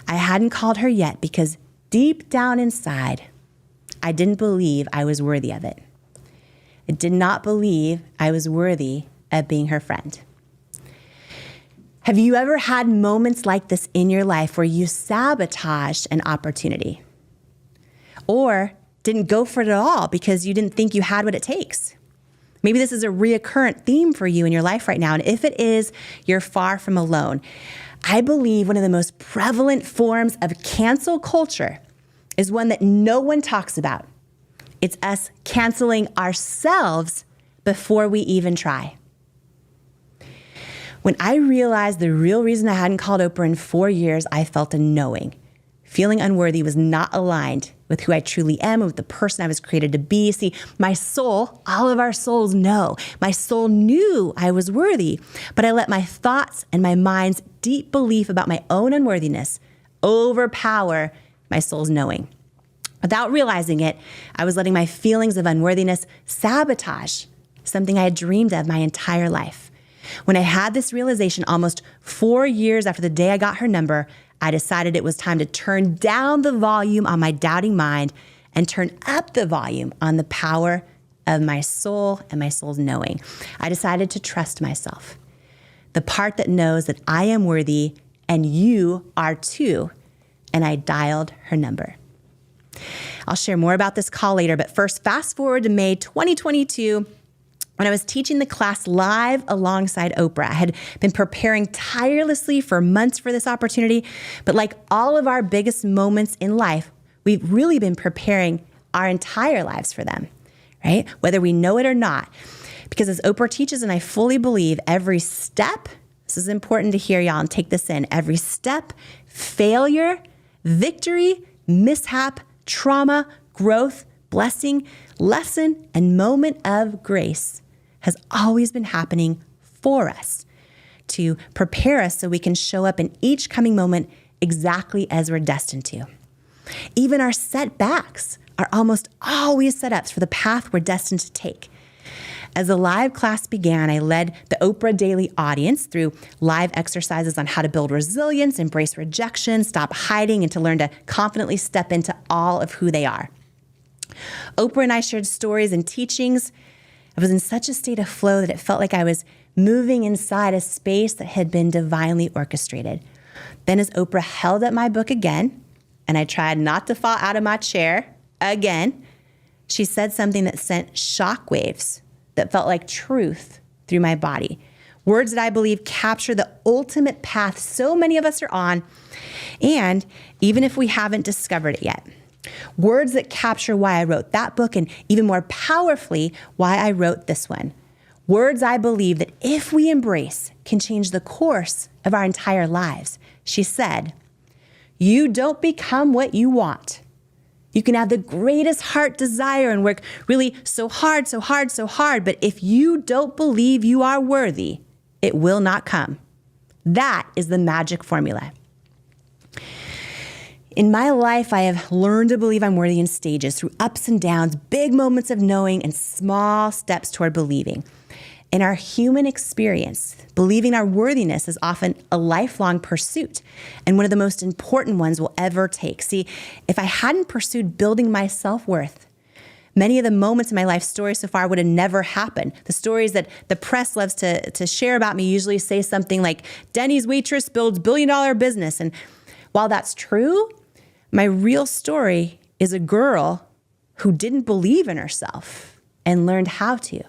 I hadn't called her yet because deep down inside, I didn't believe I was worthy of it. I did not believe I was worthy of being her friend. Have you ever had moments like this in your life where you sabotaged an opportunity? Or didn't go for it at all because you didn't think you had what it takes? Maybe this is a reoccurrent theme for you in your life right now. And if it is, you're far from alone. I believe one of the most prevalent forms of cancel culture is one that no one talks about. It's us canceling ourselves before we even try. When I realized the real reason I hadn't called Oprah in 4 years, I felt a knowing. Feeling unworthy was not aligned with who I truly am, with the person I was created to be. See, my soul, all of our souls know, my soul knew I was worthy, but I let my thoughts and my mind's deep belief about my own unworthiness overpower my soul's knowing. Without realizing it, I was letting my feelings of unworthiness sabotage something I had dreamed of my entire life. When I had this realization almost 4 years after the day I got her number, I decided it was time to turn down the volume on my doubting mind and turn up the volume on the power of my soul and my soul's knowing. I decided to trust myself, the part that knows that I am worthy and you are too, and I dialed her number. I'll share more about this call later, but first, fast forward to May 2022, when I was teaching the class live alongside Oprah. I had been preparing tirelessly for months for this opportunity, but like all of our biggest moments in life, we've really been preparing our entire lives for them, right? Whether we know it or not. Because as Oprah teaches, and I fully believe, every step, this is important to hear, y'all, and take this in, every step, failure, victory, mishap, trauma, growth, blessing, lesson, and moment of grace has always been happening for us to prepare us so we can show up in each coming moment exactly as we're destined to. Even our setbacks are almost always setups for the path we're destined to take. As the live class began, I led the Oprah Daily audience through live exercises on how to build resilience, embrace rejection, stop hiding, and to learn to confidently step into all of who they are. Oprah and I shared stories and teachings. I was in such a state of flow that it felt like I was moving inside a space that had been divinely orchestrated. Then as Oprah held up my book again, and I tried not to fall out of my chair again, she said something that sent shockwaves that felt like truth through my body. Words that I believe capture the ultimate path so many of us are on, and even if we haven't discovered it yet. Words that capture why I wrote that book, and even more powerfully, why I wrote this one. Words I believe that if we embrace can change the course of our entire lives. She said, "You don't become what you want. You can have the greatest heart desire and work really so hard, but if you don't believe you are worthy, it will not come." That is the magic formula. In my life, I have learned to believe I'm worthy in stages, through ups and downs, big moments of knowing, and small steps toward believing. In our human experience, believing our worthiness is often a lifelong pursuit, and one of the most important ones we'll ever take. See, if I hadn't pursued building my self-worth, many of the moments in my life story so far would have never happened. The stories that the press loves to share about me usually say something like, Denny's waitress builds billion-dollar business. And while that's true, my real story is a girl who didn't believe in herself and learned how to.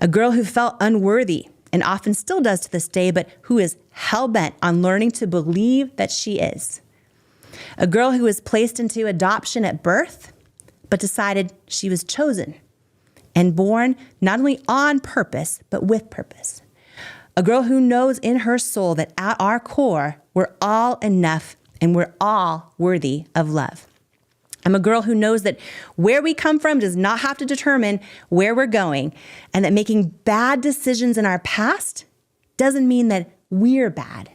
A girl who felt unworthy and often still does to this day, but who is hell-bent on learning to believe that she is. A girl who was placed into adoption at birth, but decided she was chosen and born not only on purpose, but with purpose. A girl who knows in her soul that at our core, we're all enough and we're all worthy of love. I'm a girl who knows that where we come from does not have to determine where we're going, and that making bad decisions in our past doesn't mean that we're bad.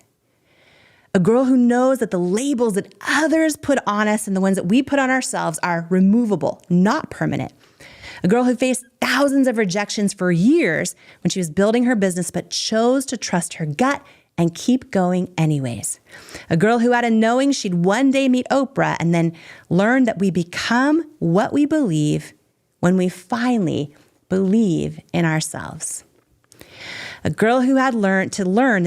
A girl who knows that the labels that others put on us and the ones that we put on ourselves are removable, not permanent. A girl who faced thousands of rejections for years when she was building her business, but chose to trust her gut and keep going anyways. A girl who had a knowing she'd one day meet Oprah, and then learned that we become what we believe when we finally believe in ourselves. A girl who had learned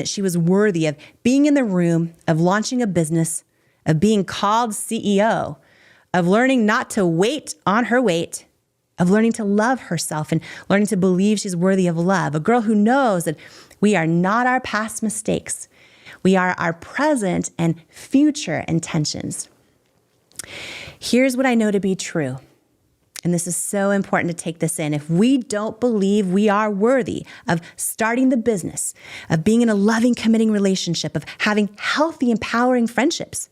that she was worthy of being in the room, of launching a business, of being called CEO, of learning not to wait on her weight, of learning to love herself and learning to believe she's worthy of love. A girl who knows that we are not our past mistakes. We are our present and future intentions. Here's what I know to be true. And this is so important to take this in. If we don't believe we are worthy of starting the business, of being in a loving, committing relationship, of having healthy, empowering friendships,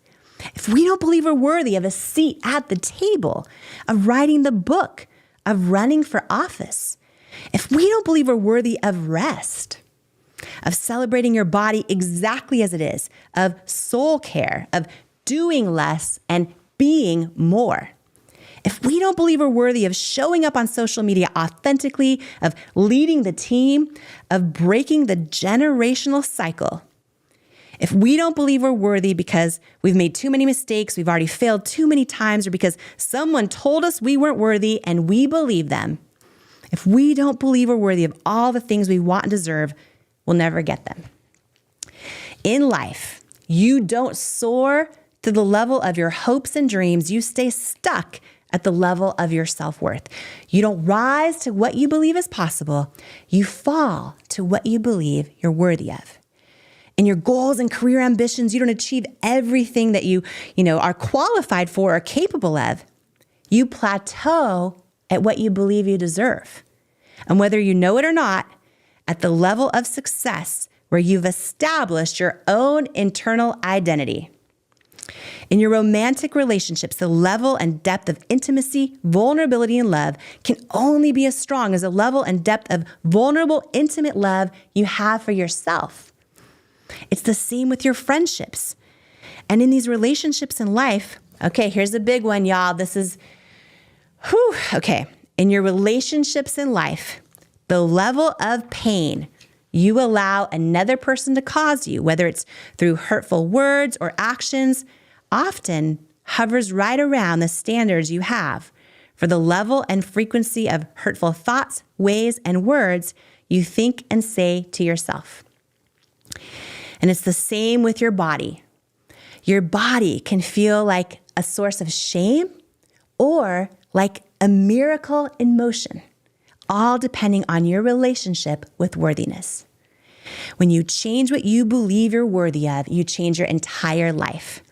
if we don't believe we're worthy of a seat at the table, of writing the book, of running for office, if we don't believe we're worthy of rest, of celebrating your body exactly as it is, of soul care, of doing less and being more, if we don't believe we're worthy of showing up on social media authentically, of leading the team, of breaking the generational cycle, if we don't believe we're worthy because we've made too many mistakes, we've already failed too many times, or because someone told us we weren't worthy and we believe them, if we don't believe we're worthy of all the things we want and deserve, we'll never get them. In life, you don't soar to the level of your hopes and dreams. You stay stuck at the level of your self-worth. You don't rise to what you believe is possible. You fall to what you believe you're worthy of. In your goals and career ambitions, you don't achieve everything that you are qualified for or capable of. You plateau at what you believe you deserve. And whether you know it or not, at the level of success where you've established your own internal identity. In your romantic relationships, the level and depth of intimacy, vulnerability, and love can only be as strong as the level and depth of vulnerable, intimate love you have for yourself. It's the same with your friendships. And in these relationships in life, okay, here's a big one, y'all. This is, okay. In your relationships in life, the level of pain you allow another person to cause you, whether it's through hurtful words or actions, often hovers right around the standards you have for the level and frequency of hurtful thoughts, ways, and words you think and say to yourself. And it's the same with your body. Your body can feel like a source of shame or like a miracle in motion, all depending on your relationship with worthiness. When you change what you believe you're worthy of, you change your entire life.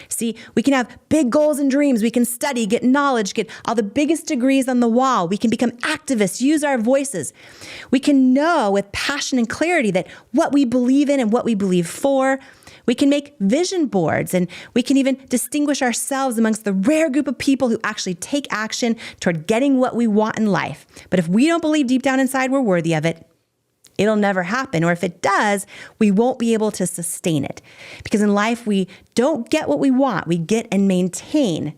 See, we can have big goals and dreams. We can study, get knowledge, get all the biggest degrees on the wall. We can become activists, use our voices. We can know with passion and clarity that what we believe in and what we believe for. We can make vision boards, and we can even distinguish ourselves amongst the rare group of people who actually take action toward getting what we want in life. But if we don't believe deep down inside we're worthy of it, it'll never happen. Or if it does, we won't be able to sustain it. Because in life, we don't get what we want. We get and maintain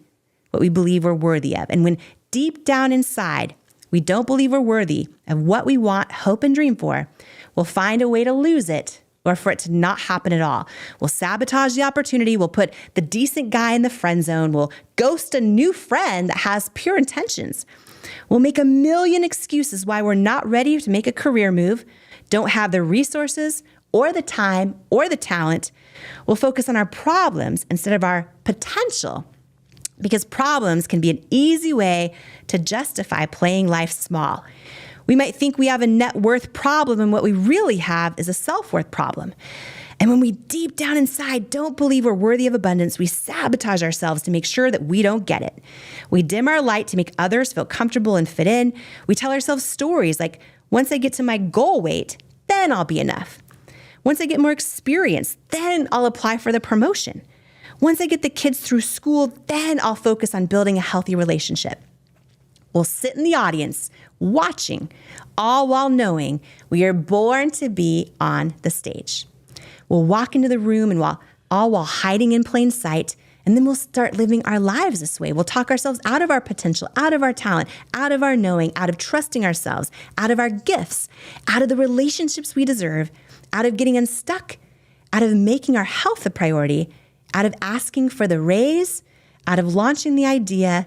what we believe we're worthy of. And when deep down inside, we don't believe we're worthy of what we want, hope, and dream for, we'll find a way to lose it or for it to not happen at all. We'll sabotage the opportunity. We'll put the decent guy in the friend zone. We'll ghost a new friend that has pure intentions. We'll make a million excuses why we're not ready to make a career move, don't have the resources or the time or the talent. We'll focus on our problems instead of our potential, because problems can be an easy way to justify playing life small. We might think we have a net worth problem, and what we really have is a self-worth problem. And when we deep down inside don't believe we're worthy of abundance, we sabotage ourselves to make sure that we don't get it. We dim our light to make others feel comfortable and fit in. We tell ourselves stories like, once I get to my goal weight, then I'll be enough. Once I get more experience, then I'll apply for the promotion. Once I get the kids through school, then I'll focus on building a healthy relationship. We'll sit in the audience watching, all while knowing we are born to be on the stage. We'll walk into the room and all while hiding in plain sight, and then we'll start living our lives this way. We'll talk ourselves out of our potential, out of our talent, out of our knowing, out of trusting ourselves, out of our gifts, out of the relationships we deserve, out of getting unstuck, out of making our health a priority, out of asking for the raise, out of launching the idea,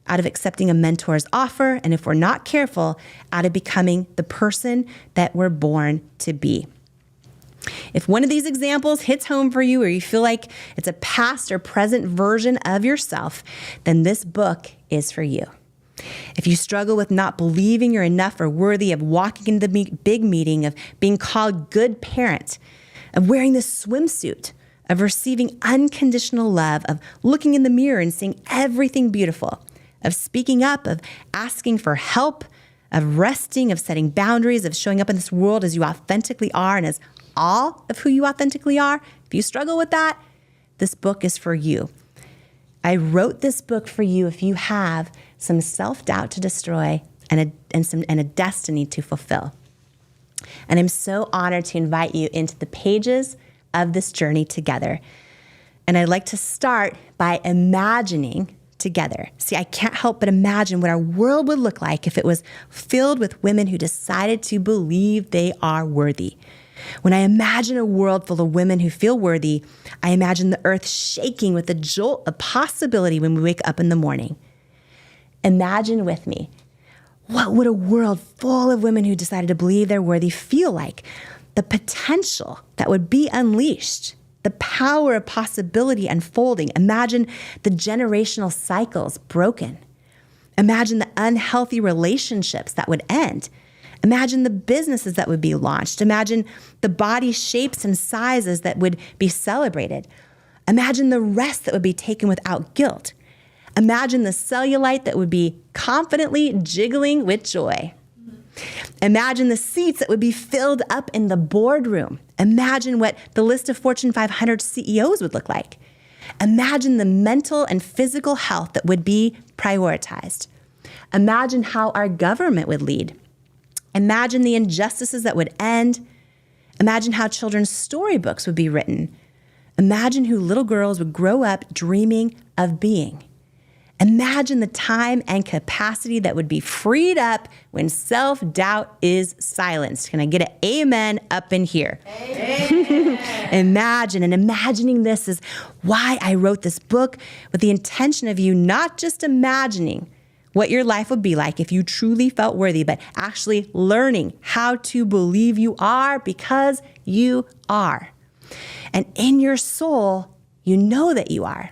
out of accepting a mentor's offer, and if we're not careful, out of becoming the person that we're born to be. If one of these examples hits home for you, or you feel like it's a past or present version of yourself, then this book is for you. If you struggle with not believing you're enough or worthy of walking into the big meeting, of being called good parent, of wearing this swimsuit, of receiving unconditional love, of looking in the mirror and seeing everything beautiful, of speaking up, of asking for help, of resting, of setting boundaries, of showing up in this world as you authentically are and as all of who you authentically are, if you struggle with that, this book is for you. I wrote this book for you if you have some self-doubt to destroy and a destiny to fulfill. And I'm so honored to invite you into the pages of this journey together. And I'd like to start by imagining together. See, I can't help but imagine what our world would look like if it was filled with women who decided to believe they are worthy. When I imagine a world full of women who feel worthy, I imagine the earth shaking with a jolt of possibility when we wake up in the morning. Imagine with me, what would a world full of women who decided to believe they're worthy feel like? The potential that would be unleashed, the power of possibility unfolding. Imagine the generational cycles broken. Imagine the unhealthy relationships that would end. Imagine the businesses that would be launched. Imagine the body shapes and sizes that would be celebrated. Imagine the rest that would be taken without guilt. Imagine the cellulite that would be confidently jiggling with joy. Imagine the seats that would be filled up in the boardroom. Imagine what the list of Fortune 500 CEOs would look like. Imagine the mental and physical health that would be prioritized. Imagine how our government would lead. Imagine the injustices that would end. Imagine how children's storybooks would be written. Imagine who little girls would grow up dreaming of being. Imagine the time and capacity that would be freed up when self-doubt is silenced. Can I get an amen up in here? Imagine, and imagining this is why I wrote this book, with the intention of you not just imagining what your life would be like if you truly felt worthy, but actually learning how to believe you are, because you are. And in your soul, you know that you are.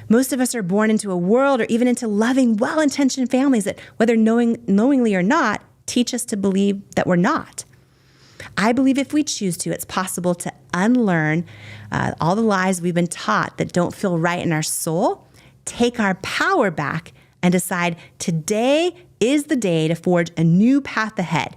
Most of us are born into a world, or even into loving, well-intentioned families that, whether knowingly or not, teach us to believe that we're not. I believe if we choose to, it's possible to unlearn all the lies we've been taught that don't feel right in our soul, take our power back, and decide today is the day to forge a new path ahead.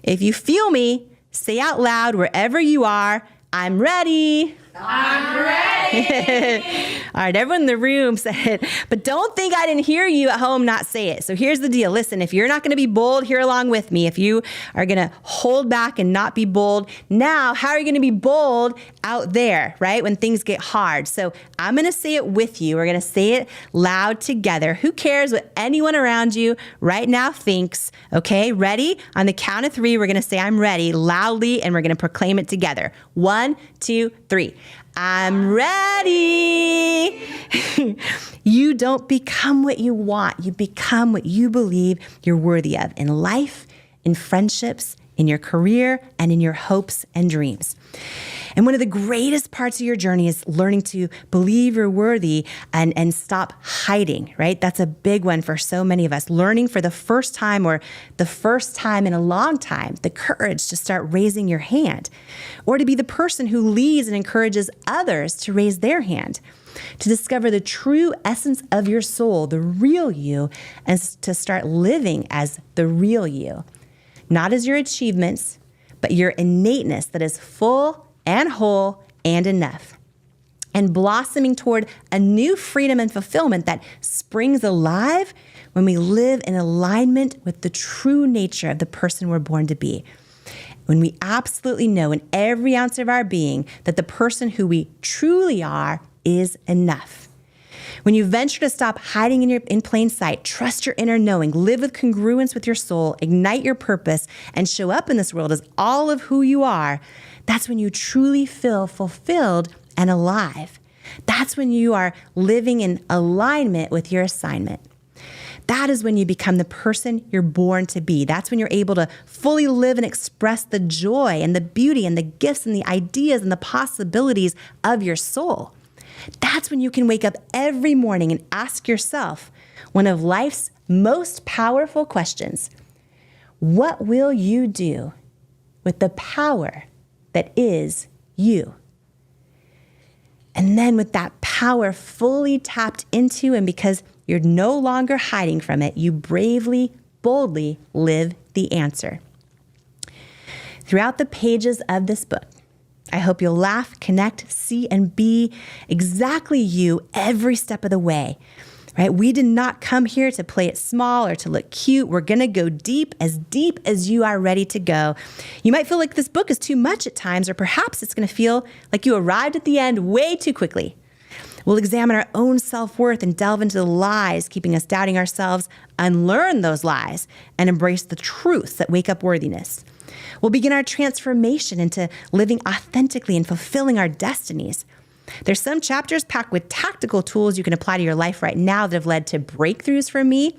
If you feel me, say out loud wherever you are, I'm ready. I'm ready. All right, everyone in the room said it, but don't think I didn't hear you at home not say it. So here's the deal. Listen, if you're not going to be bold here along with me, if you are going to hold back and not be bold, now how are you going to be bold out there, right, when things get hard? So I'm going to say it with you. We're going to say it loud together. Who cares what anyone around you right now thinks? Okay, ready? On the count of 3, we're going to say I'm ready loudly, and we're going to proclaim it together. 1, 2, 3. I'm ready. You don't become what you want. You become what you believe you're worthy of in life, in friendships, in your career, and in your hopes and dreams. And one of the greatest parts of your journey is learning to believe you're worthy and stop hiding, right? That's a big one for so many of us. Learning for the first time, or the first time in a long time, the courage to start raising your hand, or to be the person who leads and encourages others to raise their hand, to discover the true essence of your soul, the real you, and to start living as the real you, not as your achievements, but your innateness that is full and whole and enough, and blossoming toward a new freedom and fulfillment that springs alive when we live in alignment with the true nature of the person we're born to be. When we absolutely know in every ounce of our being that the person who we truly are is enough. When you venture to stop hiding in plain sight, trust your inner knowing, live with congruence with your soul, ignite your purpose, and show up in this world as all of who you are, that's when you truly feel fulfilled and alive. That's when you are living in alignment with your assignment. That is when you become the person you're born to be. That's when you're able to fully live and express the joy and the beauty and the gifts and the ideas and the possibilities of your soul. That's when you can wake up every morning and ask yourself one of life's most powerful questions. What will you do with the power that is you? And then with that power fully tapped into, and because you're no longer hiding from it, you bravely, boldly live the answer. Throughout the pages of this book, I hope you'll laugh, connect, see, and be exactly you every step of the way. Right? We did not come here to play it small or to look cute. We're going to go deep as you are ready to go. You might feel like this book is too much at times, or perhaps it's going to feel like you arrived at the end way too quickly. We'll examine our own self-worth and delve into the lies keeping us doubting ourselves, unlearn those lies, and embrace the truths that wake up worthiness. We'll begin our transformation into living authentically and fulfilling our destinies. There's some chapters packed with tactical tools you can apply to your life right now that have led to breakthroughs for me,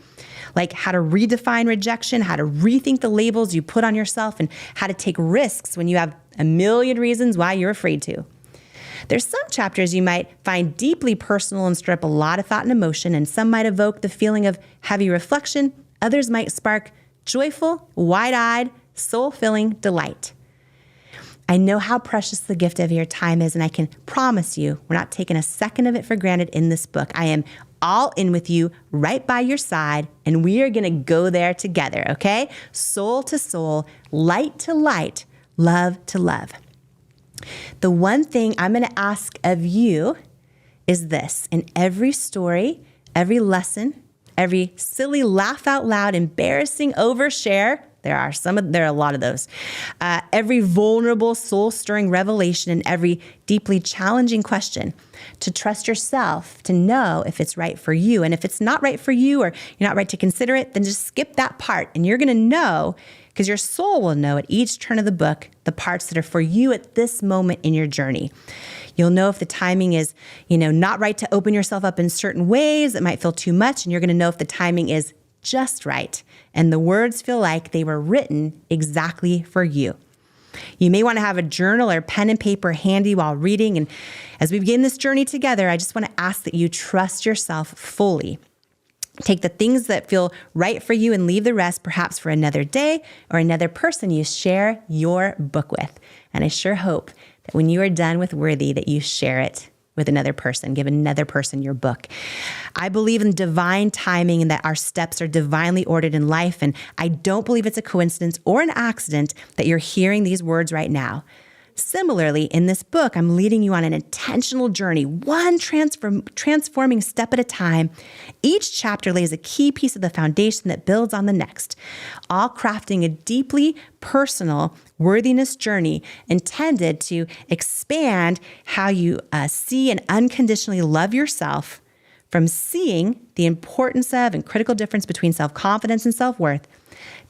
like how to redefine rejection, how to rethink the labels you put on yourself, and how to take risks when you have a million reasons why you're afraid to. There's some chapters you might find deeply personal and stir up a lot of thought and emotion, and some might evoke the feeling of heavy reflection. Others might spark joyful, wide-eyed, soul-filling delight. I know how precious the gift of your time is, and I can promise you we're not taking a second of it for granted in this book. I am all in with you, right by your side, and we are going to go there together, okay? Soul to soul, light to light, love to love. The one thing I'm going to ask of you is this. In every story, every lesson, every silly laugh out loud, embarrassing overshare, there are a lot of those. Every vulnerable, soul-stirring revelation, and every deeply challenging question, to trust yourself, to know if it's right for you. And if it's not right for you, or you're not right to consider it, then just skip that part. And you're going to know, because your soul will know at each turn of the book, the parts that are for you at this moment in your journey. You'll know if the timing is, not right to open yourself up in certain ways that might feel too much. And you're going to know if the timing is just right, and the words feel like they were written exactly for you. You may want to have a journal or pen and paper handy while reading. And as we begin this journey together, I just want to ask that you trust yourself fully. Take the things that feel right for you and leave the rest, perhaps for another day or another person you share your book with. And I sure hope that when you are done with Worthy, that you share it with another person, give another person your book. I believe in divine timing and that our steps are divinely ordered in life. And I don't believe it's a coincidence or an accident that you're hearing these words right now. Similarly, in this book, I'm leading you on an intentional journey, one transforming step at a time. Each chapter lays a key piece of the foundation that builds on the next, all crafting a deeply personal worthiness journey intended to expand how you see and unconditionally love yourself, from seeing the importance of and critical difference between self-confidence and self-worth,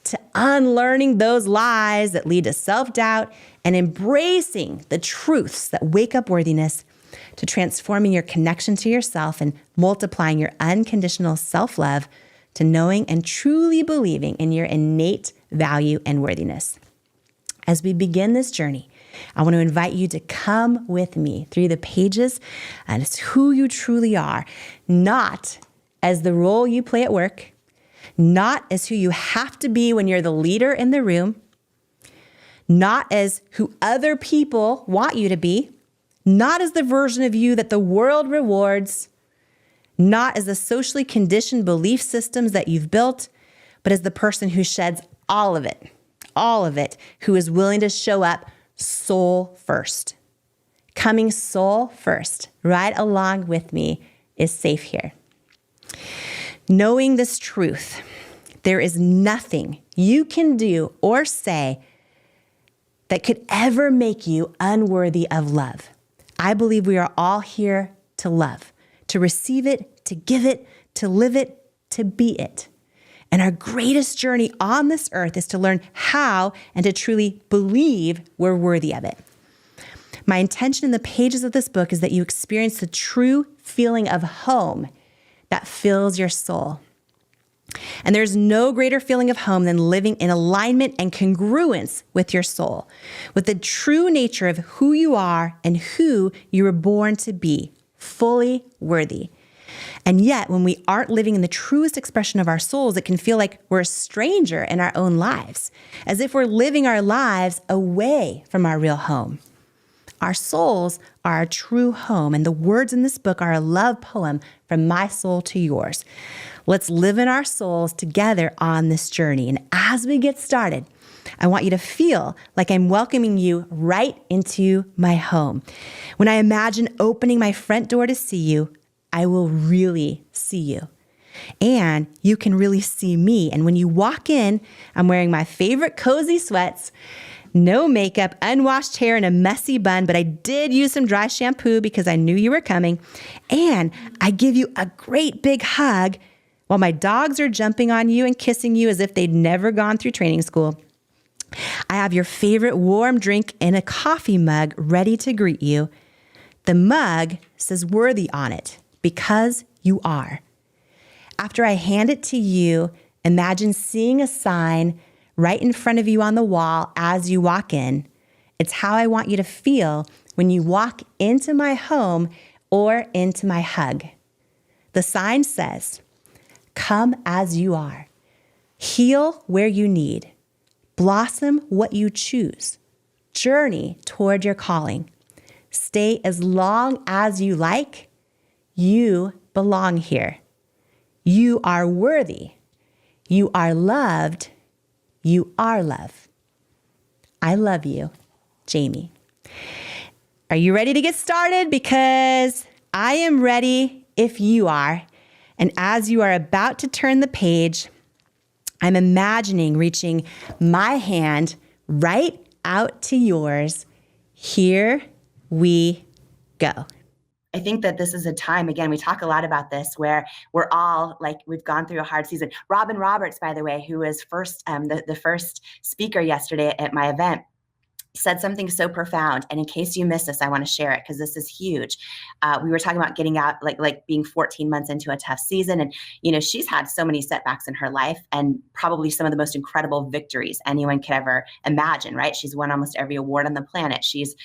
to unlearning those lies that lead to self-doubt and embracing the truths that wake up worthiness, to transforming your connection to yourself and multiplying your unconditional self-love, to knowing and truly believing in your innate value and worthiness. As we begin this journey, I want to invite you to come with me through the pages and it's who you truly are, not as the role you play at work, not as who you have to be when you're the leader in the room, not as who other people want you to be, not as the version of you that the world rewards, not as the socially conditioned belief systems that you've built, but as the person who sheds all of it, who is willing to show up soul first. Coming soul first, right along with me, is safe here. Knowing this truth, there is nothing you can do or say that could ever make you unworthy of love. I believe we are all here to love, to receive it, to give it, to live it, to be it. And our greatest journey on this earth is to learn how and to truly believe we're worthy of it. My intention in the pages of this book is that you experience the true feeling of home that fills your soul. And there's no greater feeling of home than living in alignment and congruence with your soul, with the true nature of who you are and who you were born to be, fully worthy. And yet, when we aren't living in the truest expression of our souls, it can feel like we're a stranger in our own lives, as if we're living our lives away from our real home. Our souls are our true home, and the words in this book are a love poem from my soul to yours. Let's live in our souls together on this journey. And as we get started, I want you to feel like I'm welcoming you right into my home. When I imagine opening my front door to see you, I will really see you. And you can really see me. And when you walk in, I'm wearing my favorite cozy sweats, no makeup, unwashed hair, and a messy bun, but I did use some dry shampoo because I knew you were coming. And I give you a great big hug while my dogs are jumping on you and kissing you as if they'd never gone through training school. I have your favorite warm drink in a coffee mug ready to greet you. The mug says worthy on it because you are. After I hand it to you, imagine seeing a sign right in front of you on the wall as you walk in. It's how I want you to feel when you walk into my home or into my hug. The sign says, come as you are. Heal where you need. Blossom what you choose. Journey toward your calling. Stay as long as you like. You belong here. You are worthy. You are loved. You are love. I love you, Jamie. Are you ready to get started? Because I am ready if you are. And as you are about to turn the page, I'm imagining reaching my hand right out to yours. Here we go. I think that this is a time, again, we talk a lot about this, where we're all like, we've gone through a hard season. Robin Roberts, by the way, who was the first speaker yesterday at my event, said something so profound. And in case you missed this, I want to share it because this is huge. We were talking about getting out, like being 14 months into a tough season. And, you know, she's had so many setbacks in her life and probably some of the most incredible victories anyone could ever imagine, right? She's won almost every award on the planet. She's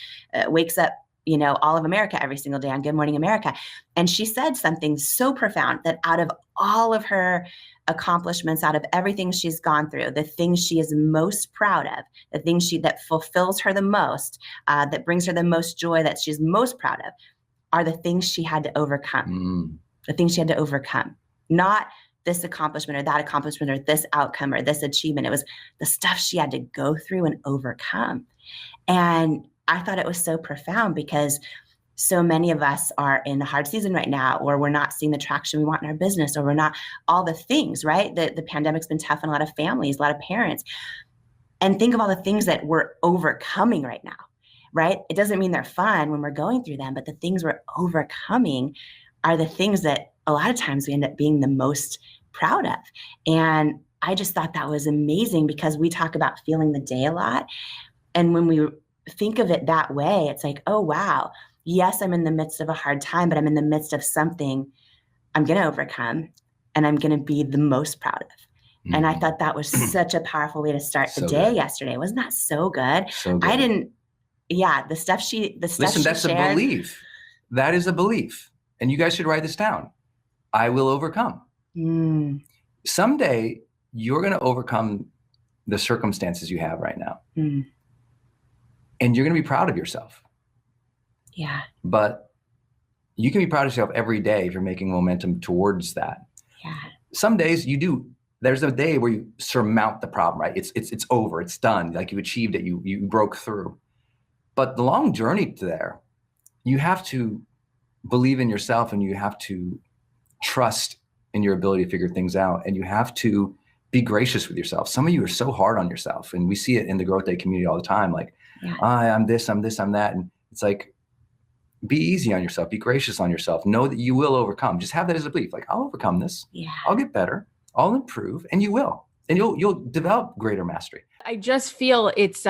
wakes up, you know, all of America every single day on Good Morning America. And she said something so profound that out of all of her accomplishments, out of everything she's gone through, the things she is most proud of, the things that fulfills her the most, that brings her the most joy, that she's most proud of, are the things she had to overcome. The things she had to overcome, not this accomplishment or that accomplishment or this outcome or this achievement. It was the stuff she had to go through and overcome. And I thought it was so profound because so many of us are in a hard season right now, or we're not seeing the traction we want in our business, or we're not all the things, right? The pandemic's been tough on a lot of families, a lot of parents. And think of all the things that we're overcoming right now, right? It doesn't mean they're fun when we're going through them, but the things we're overcoming are the things that a lot of times we end up being the most proud of. And I just thought that was amazing because we talk about feeling the day a lot. And when we think of it that way, it's like, oh, wow. Yes, I'm in the midst of a hard time, but I'm in the midst of something I'm going to overcome and I'm going to be the most proud of. Mm-hmm. And I thought that was such a powerful way to start the day yesterday. Wasn't that so good? So good. The stuff she Listen, that's shared, a belief. That is a belief. And you guys should write this down. I will overcome. Someday you're going to overcome the circumstances you have right now. And you're going to be proud of yourself. Yeah. But you can be proud of yourself every day if you're making momentum towards that. Yeah. Some days you do. There's a day where you surmount the problem, right? It's over. It's done. Like you achieved it. You broke through. But the long journey to there, you have to believe in yourself and you have to trust in your ability to figure things out. And you have to be gracious with yourself. Some of you are so hard on yourself. And we see it in the Growth Day community all the time. Like, I'm this, I'm that. And it's like, be easy on yourself. Be gracious on yourself. Know that you will overcome. Just have that as a belief. Like, I'll overcome this. Yeah. I'll get better. I'll improve. And you will. And you'll develop greater mastery. I just feel it's,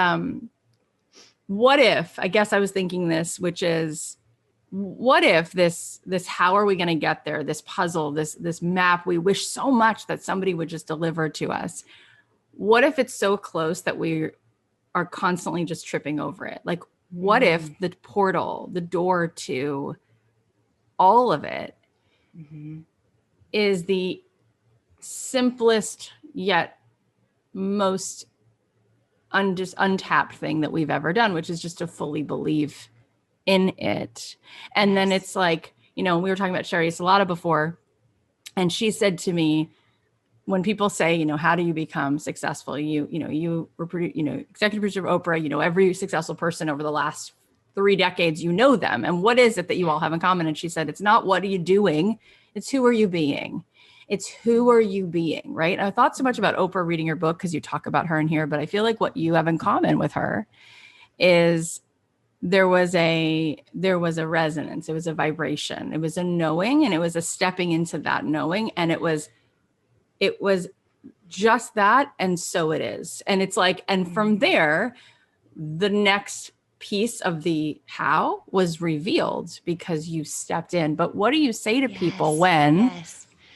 what if, I guess I was thinking this, which is, what if this, how are we going to get there? This puzzle, this map, we wish so much that somebody would just deliver to us. What if it's so close that we are constantly just tripping over it? Like, what if the portal, the door to all of it is the simplest yet most untapped thing that we've ever done, which is just to fully believe in it. And then it's like, you know, we were talking about Sherry Salata before, and she said to me, when people say, how do you become successful? You were executive producer of Oprah, every successful person over the last 3 decades, them. And what is it that you all have in common? And she said, it's not what are you doing? It's who are you being? It's who are you being, right? And I thought so much about Oprah reading your book because you talk about her in here, but I feel like what you have in common with her is there was a resonance. It was a vibration. It was a knowing, and it was a stepping into that knowing. And it was just that. And so it is. And it's like, and from there, the next piece of the how was revealed because you stepped in. But what do you say to people when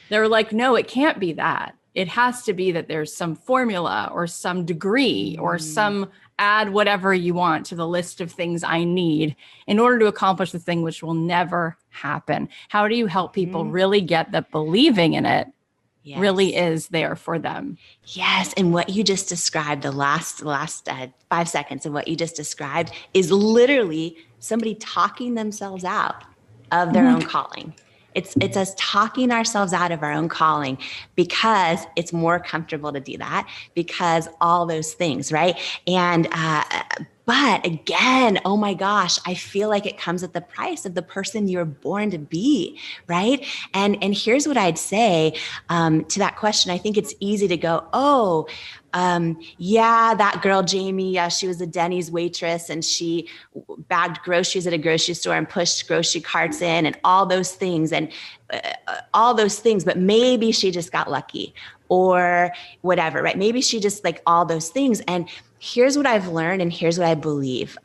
they're like, no, it can't be that. It has to be that there's some formula or some degree or some add whatever you want to the list of things I need in order to accomplish the thing, which will never happen. How do you help people really get that believing in it really is there for them? Yes. And what you just described, the last 5 seconds of what you just described is literally somebody talking themselves out of their own calling. It's us talking ourselves out of our own calling because it's more comfortable to do that because all those things, right? And, but again, oh my gosh, I feel like it comes at the price of the person you're born to be, right? And here's what I'd say to that question. I think it's easy to go, yeah, that girl, Jamie, she was a Denny's waitress and she bagged groceries at a grocery store and pushed grocery carts in and all those things but maybe she just got lucky or whatever, right? Maybe she just like all those things. And here's what I've learned and here's what I believe.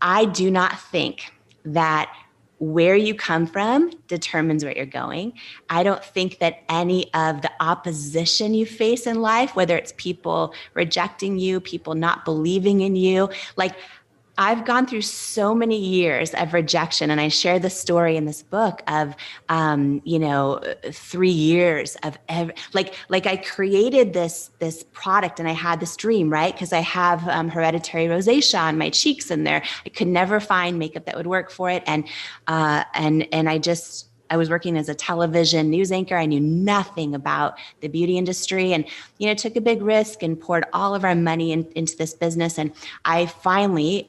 I do not think that where you come from determines where you're going. I don't think that any of the opposition you face in life, whether it's people rejecting you, people not believing in you, like I've gone through so many years of rejection, and I share the story in this book of, 3 years of like I created this product, and I had this dream, right? Because I have hereditary rosacea on my cheeks, and I could never find makeup that would work for it, and I was working as a television news anchor. I knew nothing about the beauty industry and, took a big risk and poured all of our money into this business. And I finally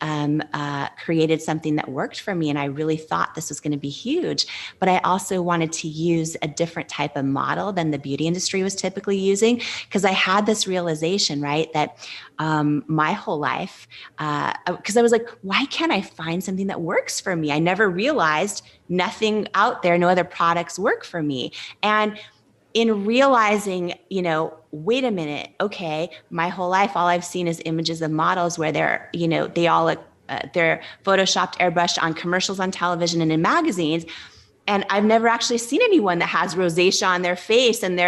created something that worked for me. And I really thought this was going to be huge. But I also wanted to use a different type of model than the beauty industry was typically using, because I had this realization, right, that my whole life, because I was like, why can't I find something that works for me? I never realized nothing out there, no other products work for me. And in realizing, wait a minute, okay, my whole life, all I've seen is images of models where they're, they all look, they're photoshopped, airbrushed on commercials on television and in magazines. And I've never actually seen anyone that has rosacea on their face and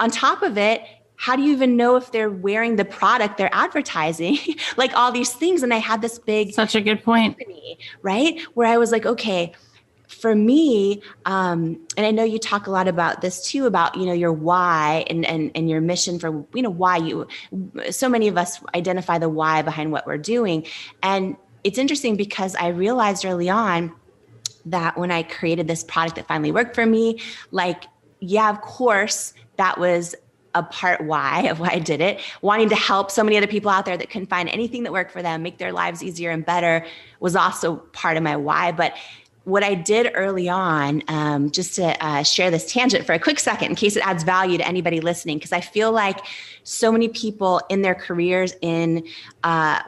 on top of it, how do you even know if they're wearing the product they're advertising? Like all these things. And I had this big, such a good point, company, right? Where I was like, okay, for me, and I know you talk a lot about this too, about, your why and your mission for, why so many of us identify the why behind what we're doing. And it's interesting because I realized early on that when I created this product that finally worked for me, like, yeah, of course, that was a part why of why I did it. Wanting to help so many other people out there that couldn't find anything that worked for them, make their lives easier and better, was also part of my why. But what I did early on, just to share this tangent for a quick second, in case it adds value to anybody listening, because I feel like so many people in their careers, when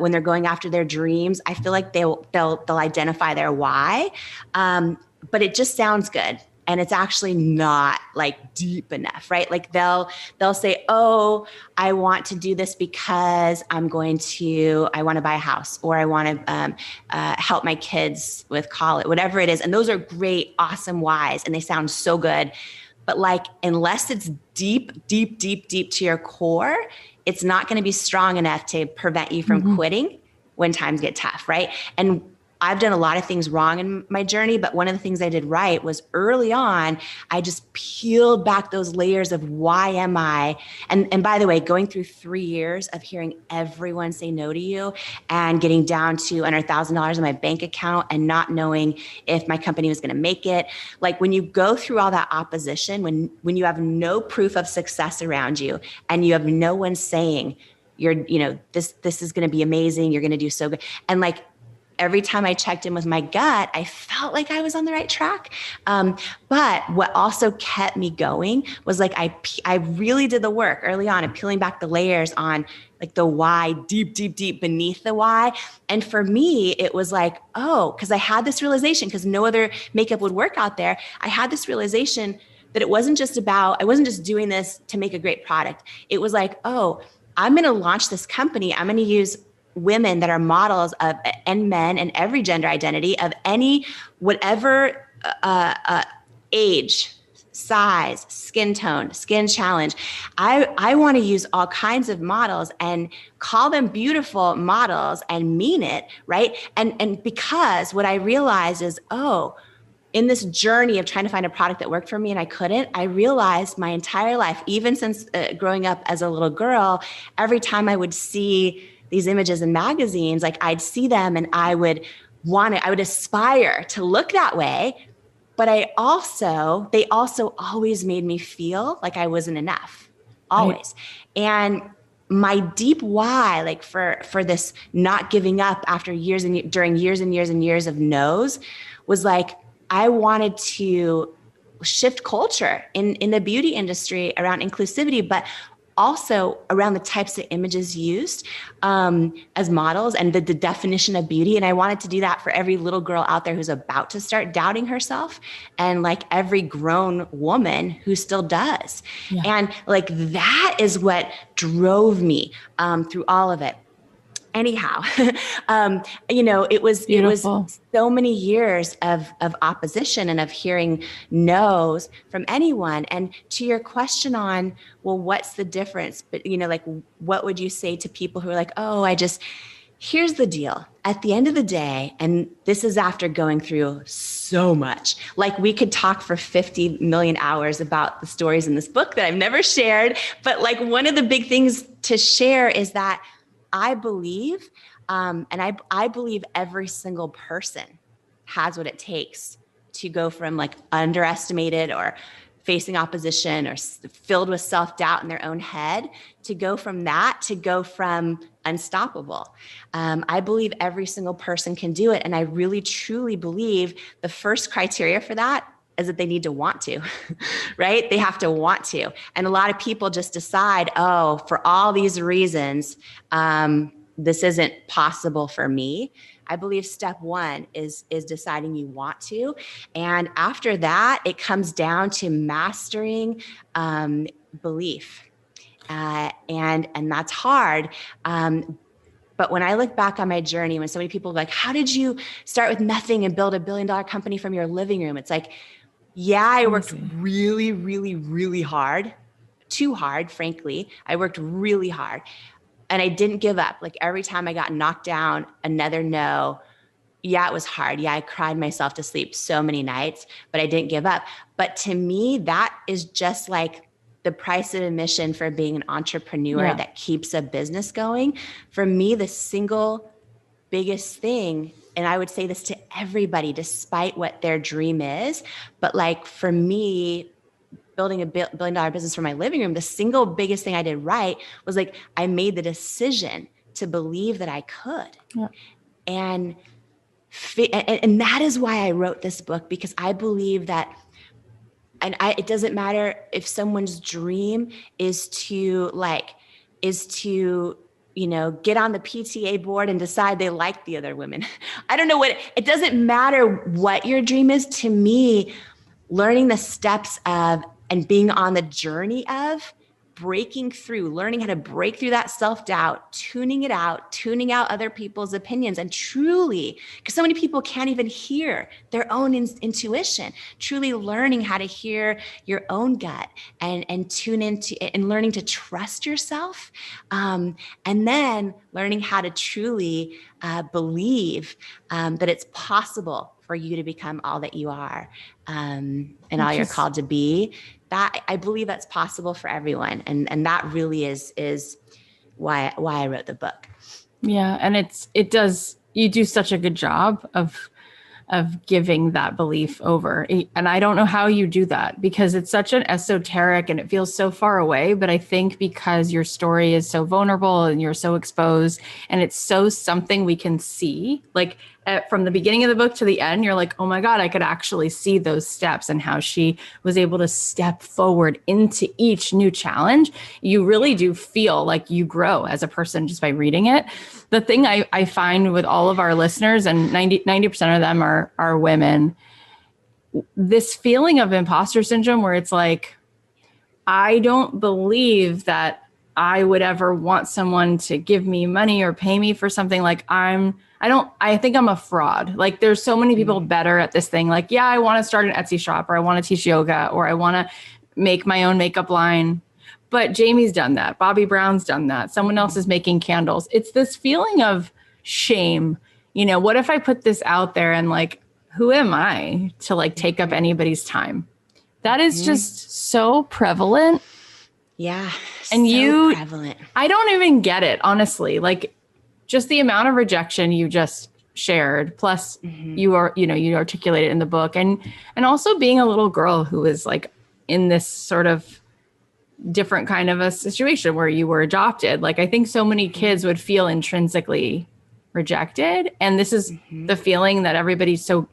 they're going after their dreams, I feel like they'll identify their why, but it just sounds good. And it's actually not like deep enough, right? Like they'll say, oh, I want to do this because I want to buy a house, or I want to help my kids with college, whatever it is. And those are great, awesome whys. And they sound so good. But like, unless it's deep, deep, deep, deep to your core, it's not going to be strong enough to prevent you from quitting when times get tough, right? And I've done a lot of things wrong in my journey, but one of the things I did right was early on, I just peeled back those layers of why am I? And by the way, going through 3 years of hearing everyone say no to you and getting down to under $1,000 in my bank account and not knowing if my company was going to make it. Like when you go through all that opposition, when you have no proof of success around you and you have no one saying this is going to be amazing, you're going to do so good. And like, every time I checked in with my gut, I felt like I was on the right track. But what also kept me going was like, I really did the work early on of peeling back the layers on like the why, deep beneath the why. And for me, it was like, because I had this realization, because no other makeup would work out there. I had this realization that I wasn't just doing this to make a great product. It was like, I'm going to launch this company. I'm going to use women that are models of, and men and every gender identity of any, whatever age, size, skin tone, skin challenge. I want to use all kinds of models and call them beautiful models and mean it, right? And because what I realized is, in this journey of trying to find a product that worked for me and I couldn't, I realized my entire life, even since growing up as a little girl, every time I would see these images in magazines, like I'd see them and I would aspire to look that way. But they also always made me feel like I wasn't enough, always. Right. And my deep why, like for this not giving up after during years and years of no's, was like, I wanted to shift culture in the beauty industry around inclusivity, but also around the types of images used as models and the definition of beauty. And I wanted to do that for every little girl out there who's about to start doubting herself, and like every grown woman who still does. Yeah. And like that is what drove me through all of it. Anyhow, it was so many years of opposition and of hearing no's from anyone. And to your question on, well, what's the difference? But, like, what would you say to people who are like, here's the deal. At the end of the day, and this is after going through so much, like we could talk for 50 million hours about the stories in this book that I've never shared. But like one of the big things to share is that I believe, and I believe every single person has what it takes to go from like underestimated or facing opposition or filled with self-doubt in their own head to go from unstoppable. I believe every single person can do it. And I really, truly believe the first criteria for that is that they need to want to, right? They have to want to. And a lot of people just decide, for all these reasons, this isn't possible for me. I believe step one is deciding you want to. And after that, it comes down to mastering belief. And that's hard. But when I look back on my journey, when so many people are like, how did you start with nothing and build $1 billion company from your living room? It's like, yeah, I worked really, really, really hard, too hard, frankly. I worked really hard and I didn't give up. Like every time I got knocked down, another no. Yeah, it was hard. Yeah, I cried myself to sleep so many nights, but I didn't give up. But to me, that is just like the price of admission for being an entrepreneur that keeps a business going. For me, the single biggest thing, and I would say this to everybody, despite what their dream is, but like for me, building a $1 billion business from my living room, the single biggest thing I did right was like, I made the decision to believe that I could. Yeah. And that is why I wrote this book, because I believe that, it doesn't matter if someone's dream is to get on the PTA board and decide they like the other women. I don't know it doesn't matter what your dream is. To me, learning the steps of and being on the journey of breaking through, learning how to break through that self-doubt, tuning out other people's opinions, and truly, because so many people can't even hear their own intuition, truly learning how to hear your own gut and tune into and learning to trust yourself. And then learning how to truly believe that it's possible for you to become all that you are and all you're called to be. That I believe that's possible for everyone. And that really is why I wrote the book. Yeah. And you do such a good job of giving that belief over. And I don't know how you do that because it's such an esoteric and it feels so far away. But I think because your story is so vulnerable and you're so exposed and it's so something we can see, like from the beginning of the book to the end, you're like, oh my God, I could actually see those steps and how she was able to step forward into each new challenge. You really do feel like you grow as a person just by reading it. The thing I find with all of our listeners, and 90% of them are women, this feeling of imposter syndrome where it's like, I don't believe that I would ever want someone to give me money or pay me for something. Like I think I'm a fraud. Like there's so many people better at this thing. Like, yeah, I want to start an Etsy shop, or I want to teach yoga, or I want to make my own makeup line. But Jamie's done that. Bobby Brown's done that. Someone else is making candles. It's this feeling of shame. You know, what if I put this out there and like, who am I to like take up anybody's time? That is just so prevalent. Yeah. And so prevalent. I don't even get it, honestly. Like just the amount of rejection you just shared, plus you articulate it in the book, and also being a little girl who is like in this sort of different kind of a situation where you were adopted. Like I think so many kids would feel intrinsically rejected. And this is the feeling that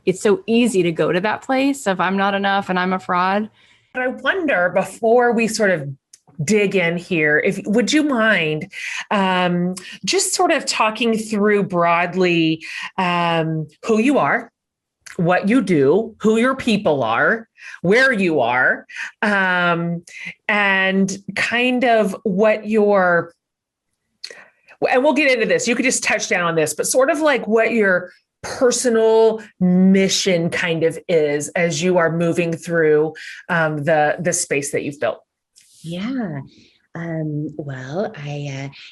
it's so easy to go to that place of I'm not enough and I'm a fraud. I wonder, before we sort of dig in here, would you mind just sort of talking through broadly who you are, what you do, who your people are, where you are, and kind of what your, and we'll get into this, you could just touch down on this, but sort of like what your personal mission kind of is as you are moving through the space that you've built. Yeah. Well,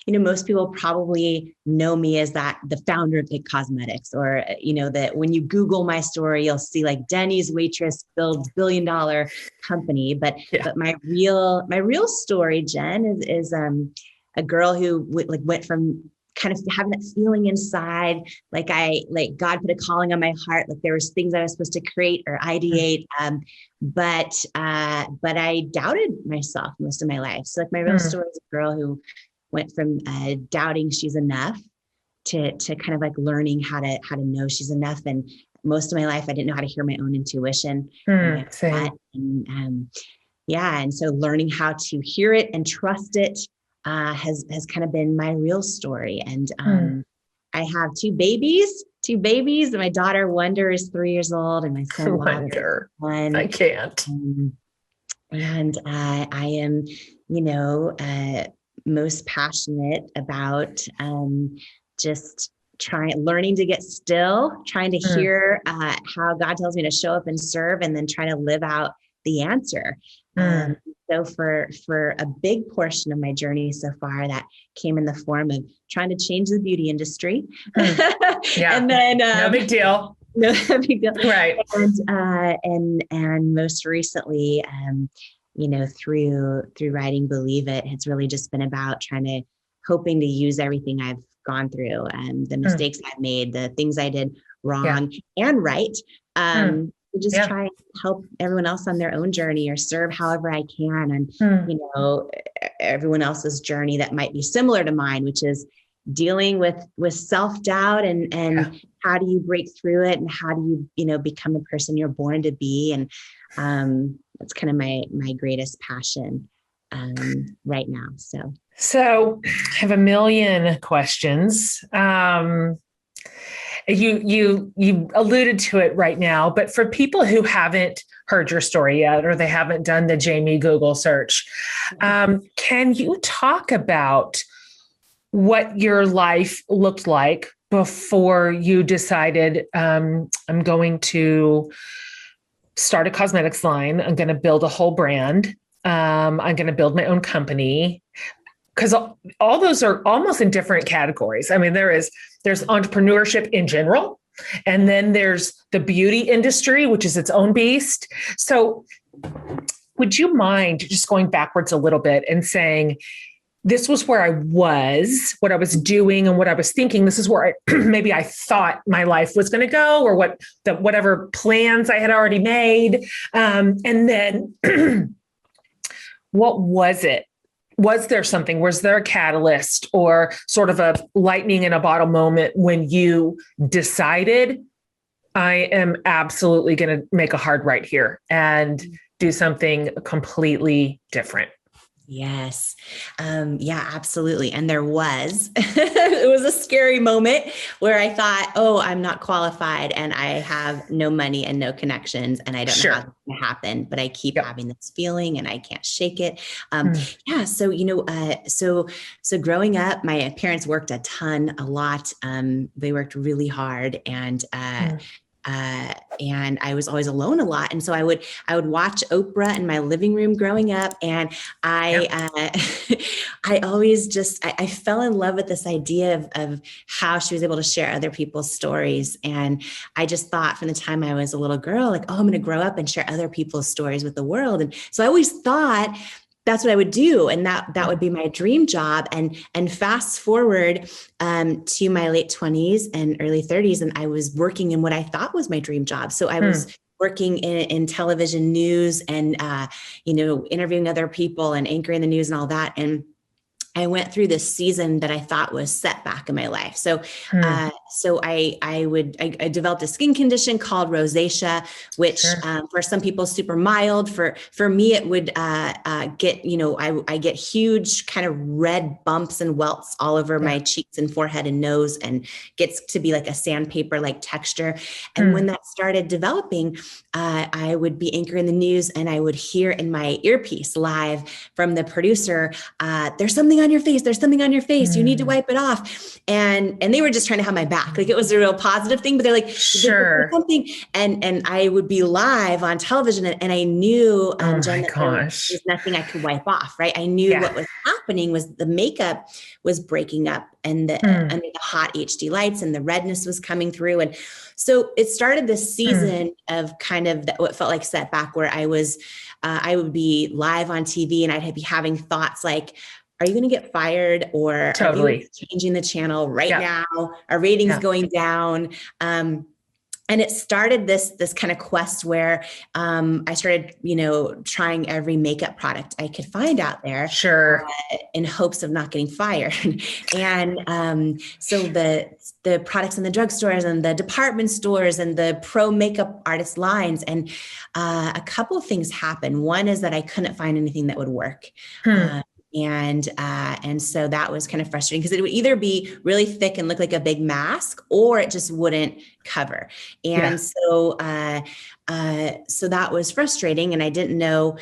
most people probably know me as the founder of It Cosmetics, or, that when you Google my story, you'll see like Denny's waitress builds $1 billion company. But my real story, Jen, is a girl who went from kind of having that feeling inside, like God put a calling on my heart, like there was things I was supposed to create or ideate, but I doubted myself most of my life. So like my real story is a girl who went from doubting she's enough to kind of like learning how to know she's enough. And most of my life I didn't know how to hear my own intuition. Same. And so learning how to hear it and trust it has kind of been my real story. And I have two babies. And my daughter Wonder is 3 years old, and my son Wonder. is 1. I can't. And I am, most passionate about just learning to get still, trying to hear how God tells me to show up and serve, and then trying to live out the answer. So for a big portion of my journey so far, that came in the form of trying to change the beauty industry. Yeah. And then no big deal. No big deal. Right. And most recently, through writing Believe It, it's really just been about hoping to use everything I've gone through and the mistakes I've made, the things I did wrong and right. To just try and help everyone else on their own journey, or serve however I can. And, everyone else's journey that might be similar to mine, which is dealing with self-doubt and how do you break through it, and how do you, become the person you're born to be. And that's kind of my greatest passion right now. So I have a million questions. you alluded to it right now, but for people who haven't heard your story yet, or they haven't done the Jamie Google search, can you talk about what your life looked like before you decided, I'm going to start a cosmetics line. I'm going to build a whole brand. I'm going to build my own company. Because all those are almost in different categories. I mean, there's entrepreneurship in general, and then there's the beauty industry, which is its own beast. So would you mind just going backwards a little bit and saying, this was where I was, what I was doing and what I was thinking. This is where maybe I thought my life was going to go, or whatever plans I had already made. And then what was it? Was there something, was there a catalyst or sort of a lightning in a bottle moment when you decided, I am absolutely going to make a hard right here and do something completely different? Yes. Yeah, absolutely. And there was, it was a scary moment where I thought, oh, I'm not qualified and I have no money and no connections and I don't know how it's going to happen, but I keep having this feeling and I can't shake it. Yeah. So, so growing up, my parents worked a lot. They worked really hard and I was always alone a lot. And so I would watch Oprah in my living room growing up. And I always I fell in love with this idea of how she was able to share other people's stories. And I just thought from the time I was a little girl, like, oh, I'm going to grow up and share other people's stories with the world. And so I always thought that's what I would do. And that would be my dream job. And fast forward to my late 20s and early 30s. And I was working in what I thought was my dream job. So I was working in television news and, interviewing other people and anchoring the news and all that. And I went through this season that I thought was setback in my life. So, I developed a skin condition called rosacea, which for some people is super mild. For me, it would I get huge kind of red bumps and welts all over my cheeks and forehead and nose, and gets to be like a sandpaper like texture. And when that started developing, I would be anchoring the news, and I would hear in my earpiece live from the producer, "There's something on your face. There's something on your face. You need to wipe it off." And they were just trying to have my back. Like, it was a real positive thing, but they're like, "There's something." And I would be live on television, and I knew, Jen, that there was nothing I could wipe off. Right. I knew what was happening was the makeup was breaking up and under the hot HD lights, and the redness was coming through. And so it started this season of kind of what felt like setback, where I would be live on TV and I'd be having thoughts like, are you going to get fired, or are you changing the channel right now? Are ratings going down? And it started this kind of quest where I started, trying every makeup product I could find out there, in hopes of not getting fired. And so the products in the drugstores and the department stores and the pro makeup artist lines, and a couple of things happened. One is that I couldn't find anything that would work. And so that was kind of frustrating, because it would either be really thick and look like a big mask, or it just wouldn't cover. And so that was frustrating, and I didn't know,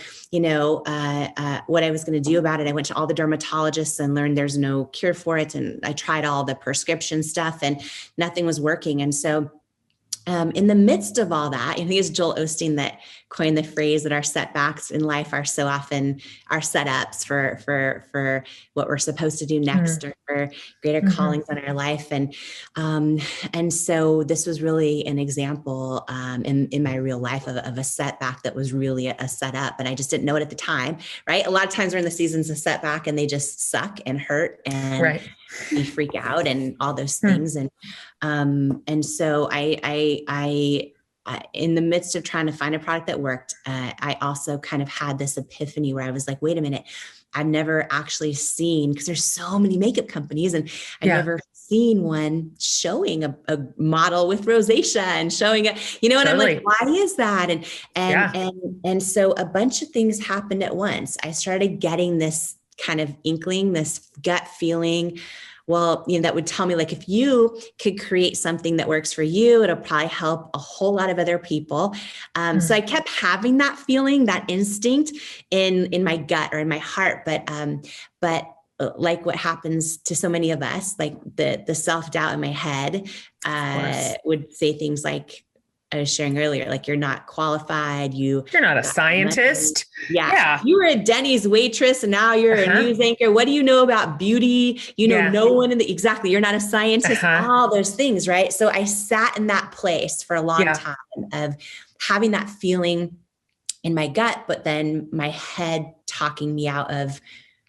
what I was going to do about it. I went to all the dermatologists and learned there's no cure for it. And I tried all the prescription stuff and nothing was working. And so in the midst of all that, I think it's Joel Osteen that coined the phrase that our setbacks in life are so often our setups for what we're supposed to do next, or for greater callings on our life. And so this was really an example in my real life of a setback that was really a setup. And I just didn't know it at the time, right? A lot of times we're in the seasons of setback and they just suck and hurt, and we freak out and all those things. And so I in the midst of trying to find a product that worked, I also kind of had this epiphany where I was like, wait a minute, I've never actually seen, because there's so many makeup companies, and I've never seen one showing a model with rosacea and showing it, and I'm like, why is that? And so a bunch of things happened at once. I started getting this kind of inkling, this gut feeling. well, that would tell me like, if you could create something that works for you, it'll probably help a whole lot of other people. So I kept having that feeling, that instinct in my gut or in my heart, but like what happens to so many of us, like the self-doubt in my head would say things like I was sharing earlier, like, you're not qualified. You're not a scientist. Yeah. You were a Denny's waitress and now you're a news anchor. What do you know about beauty? No one exactly. You're not a scientist, all those things. Right. So I sat in that place for a long time of having that feeling in my gut, but then my head talking me out of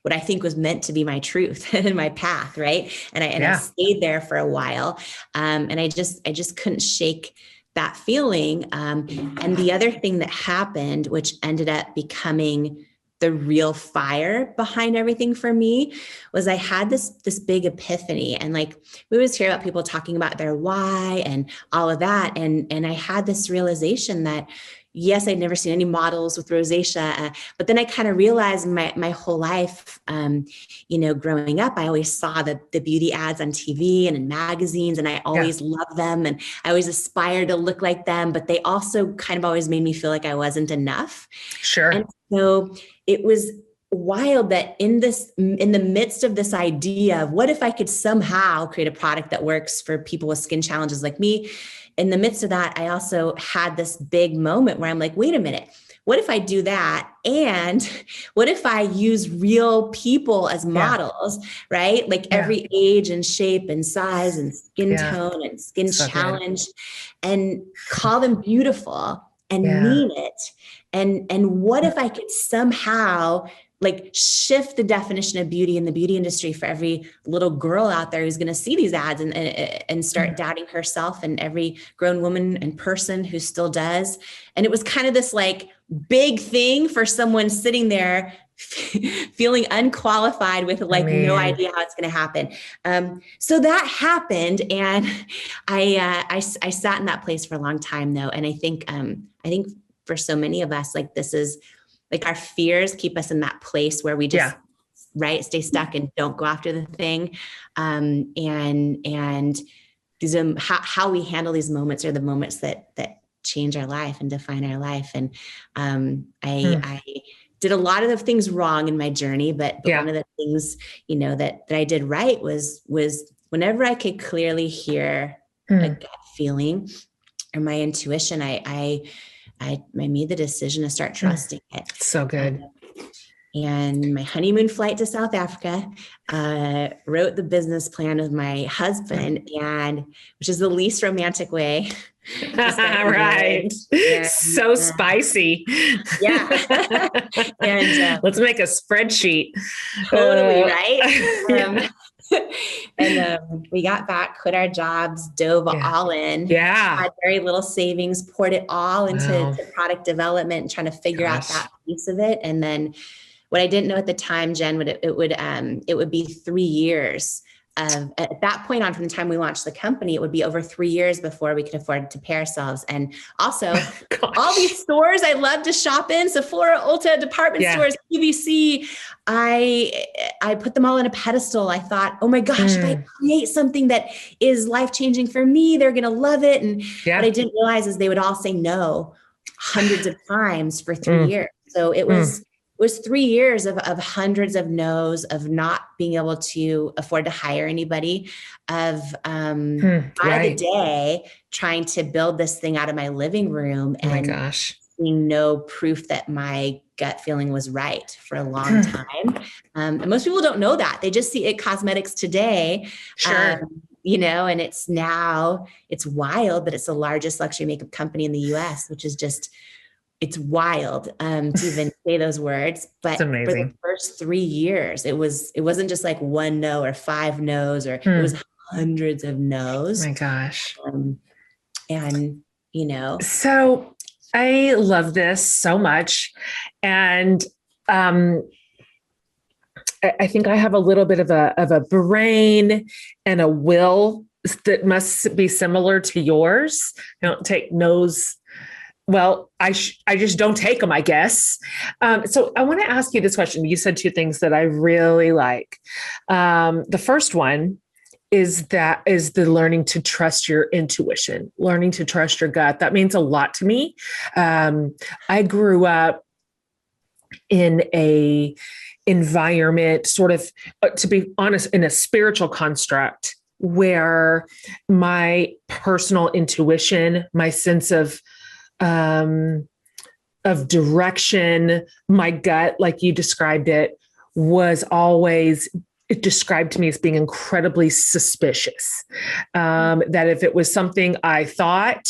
what I think was meant to be my truth and my path. Right. And I stayed there for a while. And I just couldn't shake that feeling. And the other thing that happened, which ended up becoming the real fire behind everything for me, was I had this big epiphany. And like, we always hear about people talking about their why and all of that. And I had this realization that, yes, I'd never seen any models with rosacea, but then I kind of realized my whole life, growing up, I always saw the beauty ads on TV and in magazines, and I always loved them, and I always aspired to look like them, but they also kind of always made me feel like I wasn't enough. Sure. And so it was wild that in the midst of this idea of what if I could somehow create a product that works for people with skin challenges like me, in the midst of that, I also had this big moment where I'm like, wait a minute, what if I do that? And what if I use real people as models, right? Like every age and shape and size and skin tone and skin challenge, and call them beautiful and mean it. And what if I could somehow like shift the definition of beauty in the beauty industry for every little girl out there who's going to see these ads and start doubting herself, and every grown woman and person who still does. And it was kind of this like big thing for someone sitting there feeling unqualified with like no idea how it's going to happen. So that happened. And I sat in that place for a long time though. And I think for so many of us, like this is, like our fears keep us in that place where we just stay stuck and don't go after the thing. And these how we handle these moments are the moments that change our life and define our life. And I did a lot of the things wrong in my journey, but one of the things that I did right was whenever I could clearly hear a gut feeling or my intuition, I made the decision to start trusting it. So good. And my honeymoon flight to South Africa, wrote the business plan with my husband, which is the least romantic way. Right. So spicy. Yeah. And let's make a spreadsheet. Totally. Right. And we got back, quit our jobs, dove all in. Had very little savings, poured it all into product development and trying to figure out that piece of it. And then what I didn't know at the time, Jen, it would be 3 years. At that point on, from the time we launched the company, it would be over 3 years before we could afford to pay ourselves. And also all these stores I love to shop in, Sephora, Ulta, department stores, QVC, I put them all on a pedestal. I thought, oh my gosh, if I create something that is life-changing for me, they're going to love it. And what I didn't realize is they would all say no hundreds of times for 3 years. So it was 3 years of hundreds of no's, of not being able to afford to hire anybody, of by the day trying to build this thing out of my living room, and seeing no proof that my gut feeling was right for a long time. And most people don't know that. They just see It Cosmetics today. Sure. And it's wild, but it's the largest luxury makeup company in the US, which is just, it's wild to even say those words. But for the first 3 years, it wasn't just like one no or 5 no's, or it was hundreds of no's. Oh my gosh. So I love this so much. And I think I have a little bit of a brain and a will that must be similar to yours. I don't take no's. Well, I just don't take them, I guess. So I want to ask you this question. You said 2 things that I really like. The first one is the learning to trust your intuition, learning to trust your gut. That means a lot to me. I grew up in a environment, sort of, to be honest, in a spiritual construct where my personal intuition, my sense of direction, my gut, like you described it, was always, it described to me as being incredibly suspicious. That if it was something I thought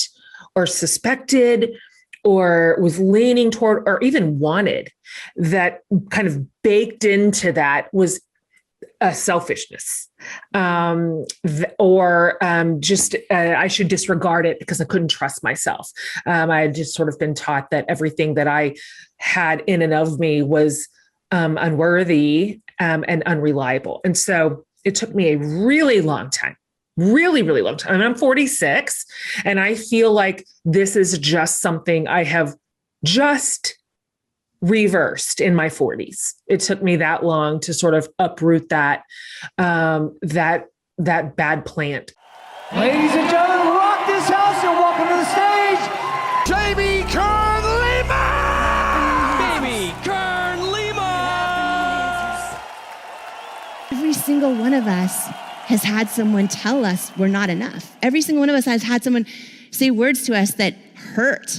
or suspected or was leaning toward or even wanted, that kind of baked into that was a selfishness, or just I should disregard it because I couldn't trust myself. I had just sort of been taught that everything that I had in and of me was unworthy and unreliable. And so it took me a really long time, really, really long time. I mean, I'm 46, and I feel like this is just something I have just reversed in my 40s. It took me that long to sort of uproot that that bad plant. Ladies and gentlemen, rock this house and welcome to the stage, Jamie Kern Lima! Baby Kern Lima! Every single one of us has had someone tell us we're not enough. Every single one of us has had someone say words to us that hurt.